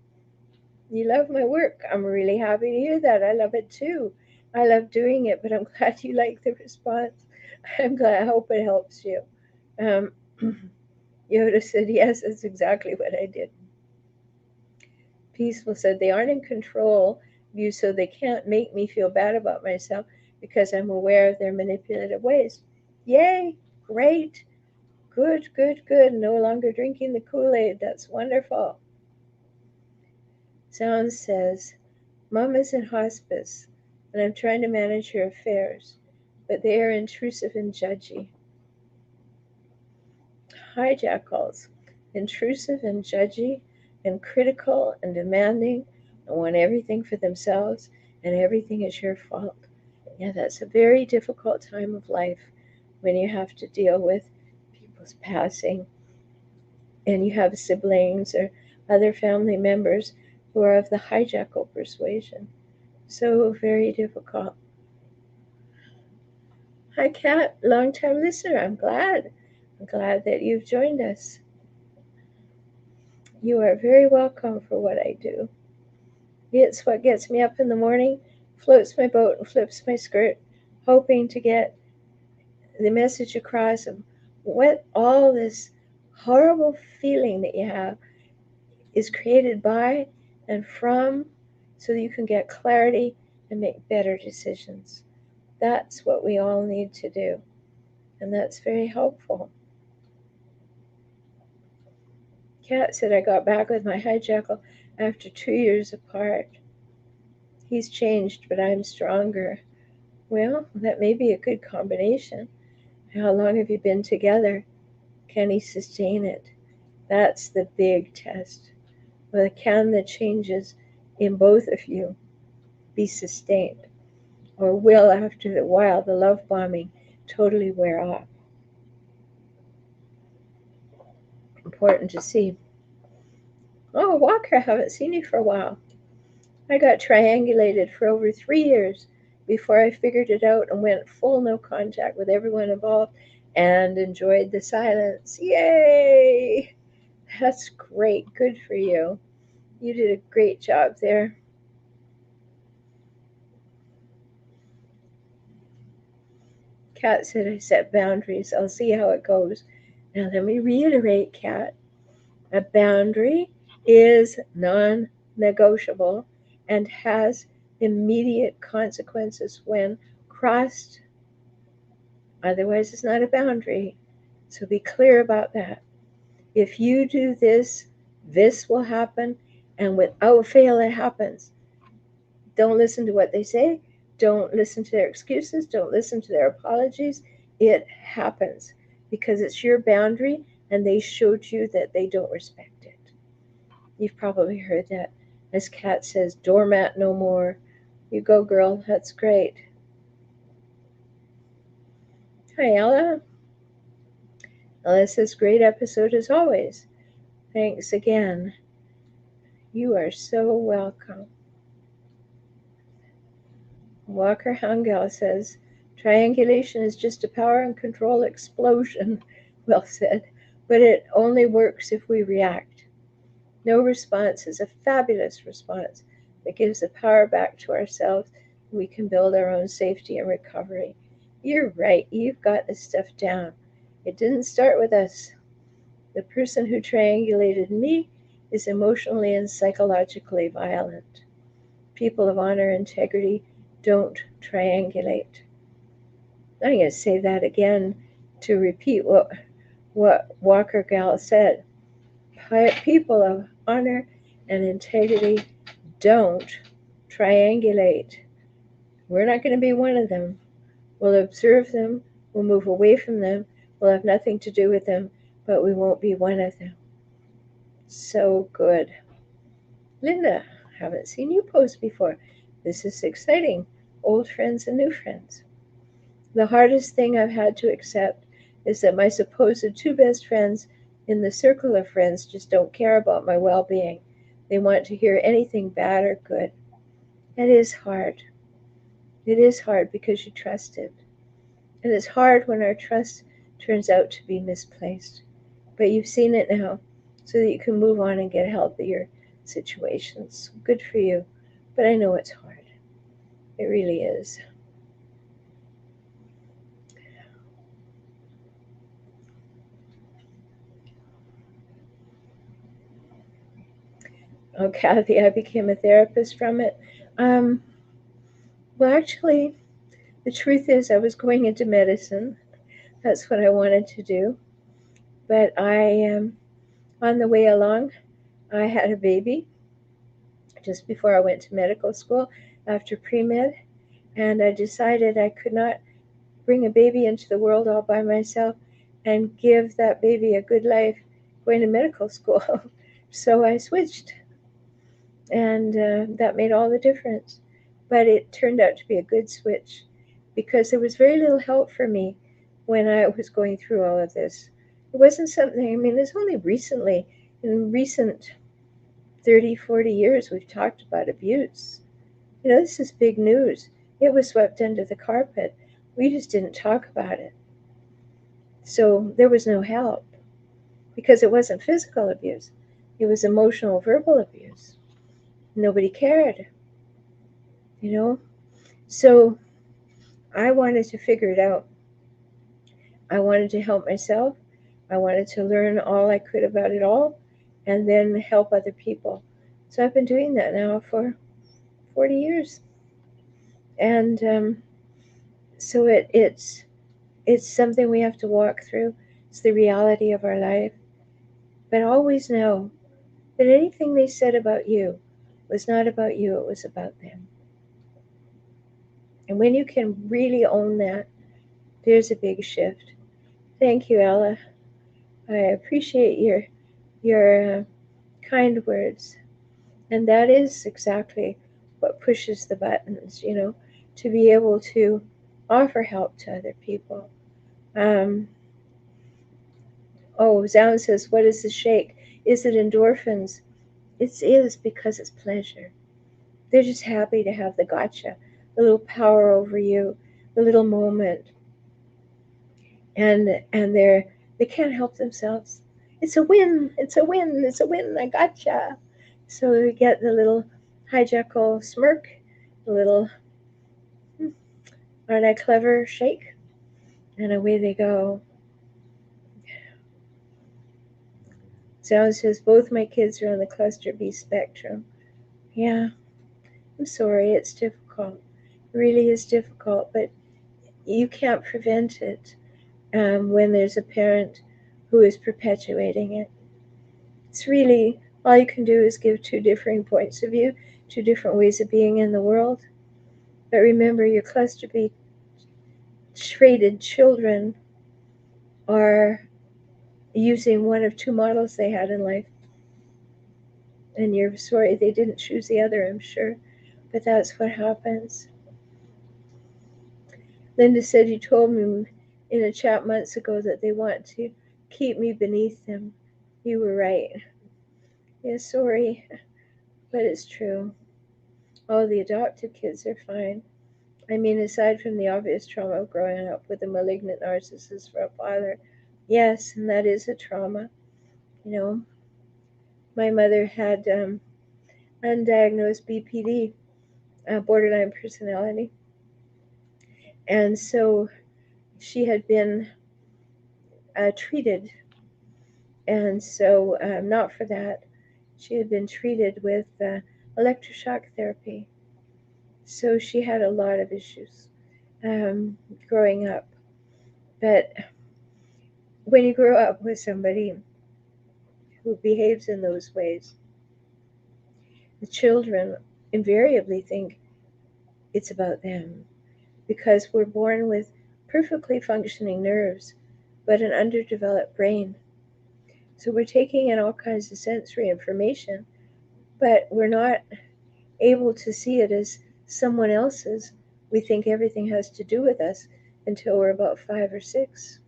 You love my work. I'm really happy to hear that. I love it too. I love doing it, but I'm glad you like the response. I'm glad. I hope it helps you. Um, Yoda said, yes, that's exactly what I did. Peaceful said, they aren't in control of you, so they can't make me feel bad about myself because I'm aware of their manipulative ways. Yay! Great! Good, good, good. No longer drinking the Kool-Aid. That's wonderful. Sound says, Mom is in hospice, and I'm trying to manage her affairs, but they are intrusive and judgy. Hijackals, intrusive and judgy, and critical and demanding, and want everything for themselves, and everything is your fault. Yeah, that's a very difficult time of life when you have to deal with people's passing, and you have siblings or other family members who are of the hijackal persuasion. So very difficult. Hi, Kat, long time listener. I'm glad. I'm glad that you've joined us. You are very welcome for what I do. It's what gets me up in the morning, floats my boat, and flips my skirt, hoping to get the message across of what all this horrible feeling that you have is created by and from, so that you can get clarity and make better decisions. That's what we all need to do, and that's very helpful. Kat said I got back with my hijackal after 2 years apart. He's changed, but I'm stronger. Well, that may be a good combination. How long have you been together? Can he sustain it? That's the big test. Well, can the changes in both of you be sustained? Or will, after a while, the love bombing totally wear off? Important to see. Oh, Walker, I haven't seen you for a while. I got triangulated for over 3 years before I figured it out and went full no contact with everyone involved and enjoyed the silence. Yay! That's great. Good for you. You did a great job there. Kat said I set boundaries. I'll see how it goes. Now let me reiterate, Kat. A boundary is non-negotiable and has immediate consequences when crossed. Otherwise, it's not a boundary. So be clear about that. If you do this, this will happen, and without fail, it happens. Don't listen to what they say. Don't listen to their excuses. Don't listen to their apologies. It happens because it's your boundary and they showed you that they don't respect it. You've probably heard that. As Kat says, doormat no more. You go, girl. That's great. Hi, Ella. Ella says, great episode as always. Thanks again. You are so welcome. Walker Hangel says, triangulation is just a power and control explosion. Well said. But it only works if we react. No response is a fabulous response that gives the power back to ourselves we can build our own safety and recovery. You're right, you've got this stuff down. It didn't start with us. The person who triangulated me is emotionally and psychologically violent. People of honor and integrity don't triangulate. I'm going to say that again to repeat what Walker Gal said. People of honor and integrity don't triangulate. We're not going to be one of them. We'll observe them, we'll move away from them, we'll have nothing to do with them, but we won't be one of them. So good. Linda, haven't seen you post before. This is exciting. Old friends and new friends. The hardest thing I've had to accept is that my supposed two best friends in the circle of friends just don't care about my well being. They want to hear anything bad or good. It is hard. It is hard because you trust it. And it's hard when our trust turns out to be misplaced. But you've seen it now, so that you can move on and get help at your situations. Good for you. But I know it's hard. It really is. Oh, Kathy, I became a therapist from it. Um, well, actually, the truth is, I was going into medicine. That's what I wanted to do. But on the way along, I had a baby just before I went to medical school after pre med, and I decided I could not bring a baby into the world all by myself and give that baby a good life going to medical school. So I switched, and that made all the difference. But it turned out to be a good switch because there was very little help for me when I was going through all of this. It wasn't something, I mean, it's only recently, in recent 30, 40 years, we've talked about abuse. You know, this is big news. It was swept under the carpet. We just didn't talk about it. So there was no help because it wasn't physical abuse, it was emotional, verbal abuse. Nobody cared, you know? So I wanted to figure it out. I wanted to help myself. I wanted to learn all I could about it all and then help other people. So I've been doing that now for 40 years. And so it's something we have to walk through. It's the reality of our life. But always know that anything they said about you was not about you, it was about them. And when you can really own that, there's a big shift. Thank you, Ella. I appreciate your kind words. And that is exactly what pushes the buttons, you know, to be able to offer help to other people. Um, Zound says, what is the shake? Is it endorphins? It is because it's pleasure. They're just happy to have the gotcha, the little power over you, the little moment. And they can't help themselves. It's a win, it's a win, it's a win, I gotcha. So we get the little hijackal smirk, the little aren't I clever shake, and away they go. Sound says both my kids are on the cluster B spectrum. Yeah, I'm sorry, it's difficult. It really is difficult, but you can't prevent it when there's a parent who is perpetuating it. It's really, all you can do is give two differing points of view, two different ways of being in the world. But remember, your cluster B traded children are using one of two models they had in life. And you're sorry they didn't choose the other, I'm sure. But that's what happens. Linda said you told me in a chat months ago that they want to keep me beneath them. You were right. Yeah, sorry, but it's true. Oh, the adopted kids are fine. I mean, aside from the obvious trauma of growing up with a malignant narcissist for a father, yes, and that is a trauma. You know, my mother had undiagnosed BPD, borderline personality. And so she had been treated, and so not for that. She had been treated with electroshock therapy. So she had a lot of issues growing up. But when you grow up with somebody who behaves in those ways, the children invariably think it's about them because we're born with perfectly functioning nerves but an underdeveloped brain. So we're taking in all kinds of sensory information, but we're not able to see it as someone else's. We think everything has to do with us until we're about 5 or 6,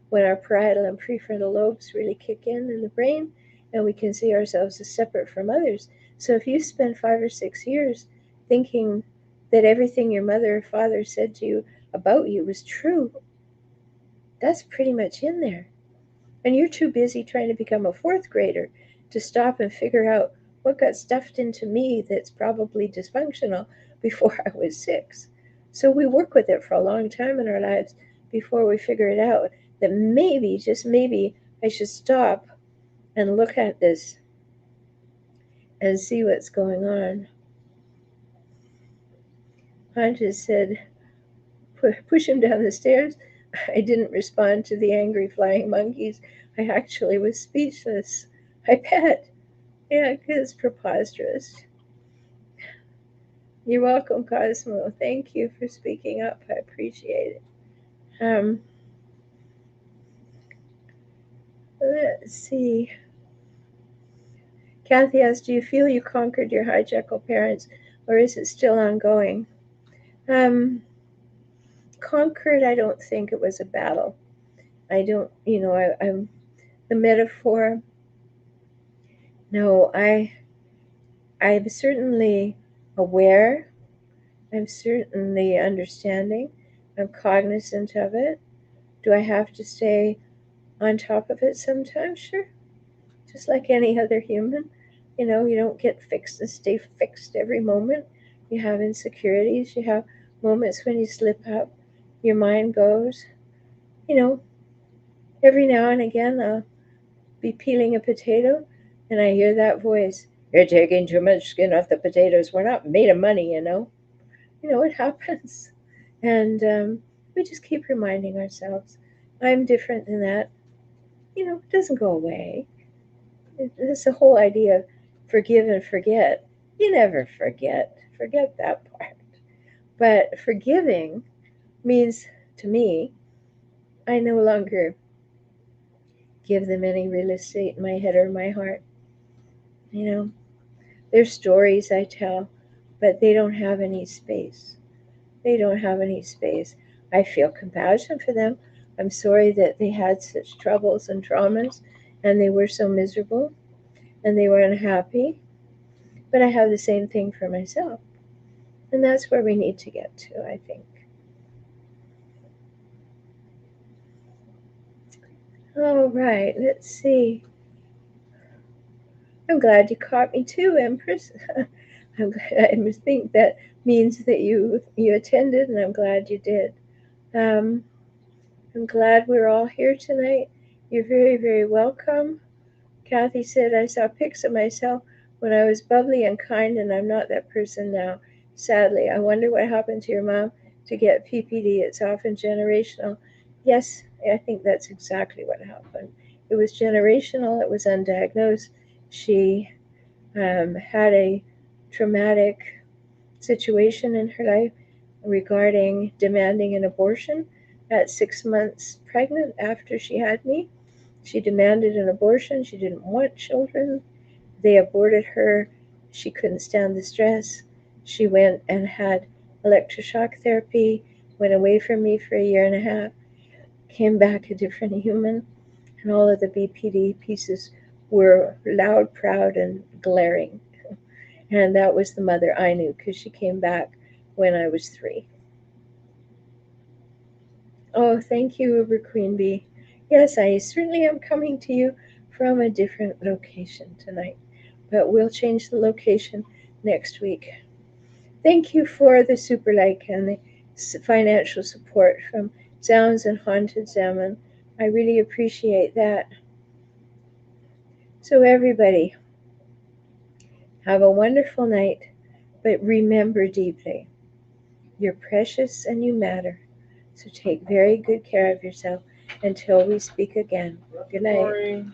when our parietal and prefrontal lobes really kick in the brain and we can see ourselves as separate from others. So if you spend 5 or 6 years thinking that everything your mother or father said to you about you was true, that's pretty much in there. And you're too busy trying to become a fourth grader to stop and figure out what got stuffed into me that's probably dysfunctional before I was 6. So we work with it for a long time in our lives before we figure it out that maybe, just maybe, I should stop and look at this and see what's going on. Hanja said, push him down the stairs. I didn't respond to the angry flying monkeys. I actually was speechless. I bet. Yeah, it's preposterous. You're welcome, Cosmo. Thank you for speaking up. I appreciate it. Let's see. Kathy asked, do you feel you conquered your hijackal parents, or is it still ongoing? Conquered, I don't think it was a battle. I don't, I'm the metaphor. No, I'm certainly aware. I'm certainly understanding. I'm cognizant of it. Do I have to stay on top of it sometimes? Sure. Just like any other human. You don't get fixed and stay fixed every moment. You have insecurities. You have moments when you slip up. Your mind goes. Every now and again I'll be peeling a potato and I hear that voice. You're taking too much skin off the potatoes. We're not made of money. It happens. And we just keep reminding ourselves, I'm different than that. It doesn't go away. It's the whole idea of forgive and forget. You never forget. Forget that part. But forgiving means, to me, I no longer give them any real estate in my head or my heart. There's stories I tell, but they don't have any space. They don't have any space. I feel compassion for them. I'm sorry that they had such troubles and traumas and they were so miserable and they were unhappy. But I have the same thing for myself. And that's where we need to get to, I think. All right, let's see. I'm glad you caught me too, Empress. I think that means that you attended, and I'm glad you did. Um, I'm glad we're all here tonight. You're very, very welcome. Kathy said, I saw pics of myself when I was bubbly and kind, and I'm not that person now. Sadly, I wonder what happened to your mom to get PPD. It's often generational. Yes, I think that's exactly what happened. It was generational, it was undiagnosed. She had a traumatic situation in her life regarding demanding an abortion at 6 months pregnant after she had me. She demanded an abortion. She didn't want children. They aborted her. She couldn't stand the stress. She went and had electroshock therapy, went away from me for a year and a half, came back a different human, and all of the BPD pieces were loud, proud, and glaring. And that was the mother I knew because she came back when I was 3. Oh, thank you, Uber Queen Bee. Yes, I certainly am coming to you from a different location tonight, but we'll change the location next week. Thank you for the super like and the financial support from Zounds and Haunted Zaman. I really appreciate that. So, everybody, have a wonderful night, but remember deeply you're precious and you matter. So, take very good care of yourself until we speak again. Good night.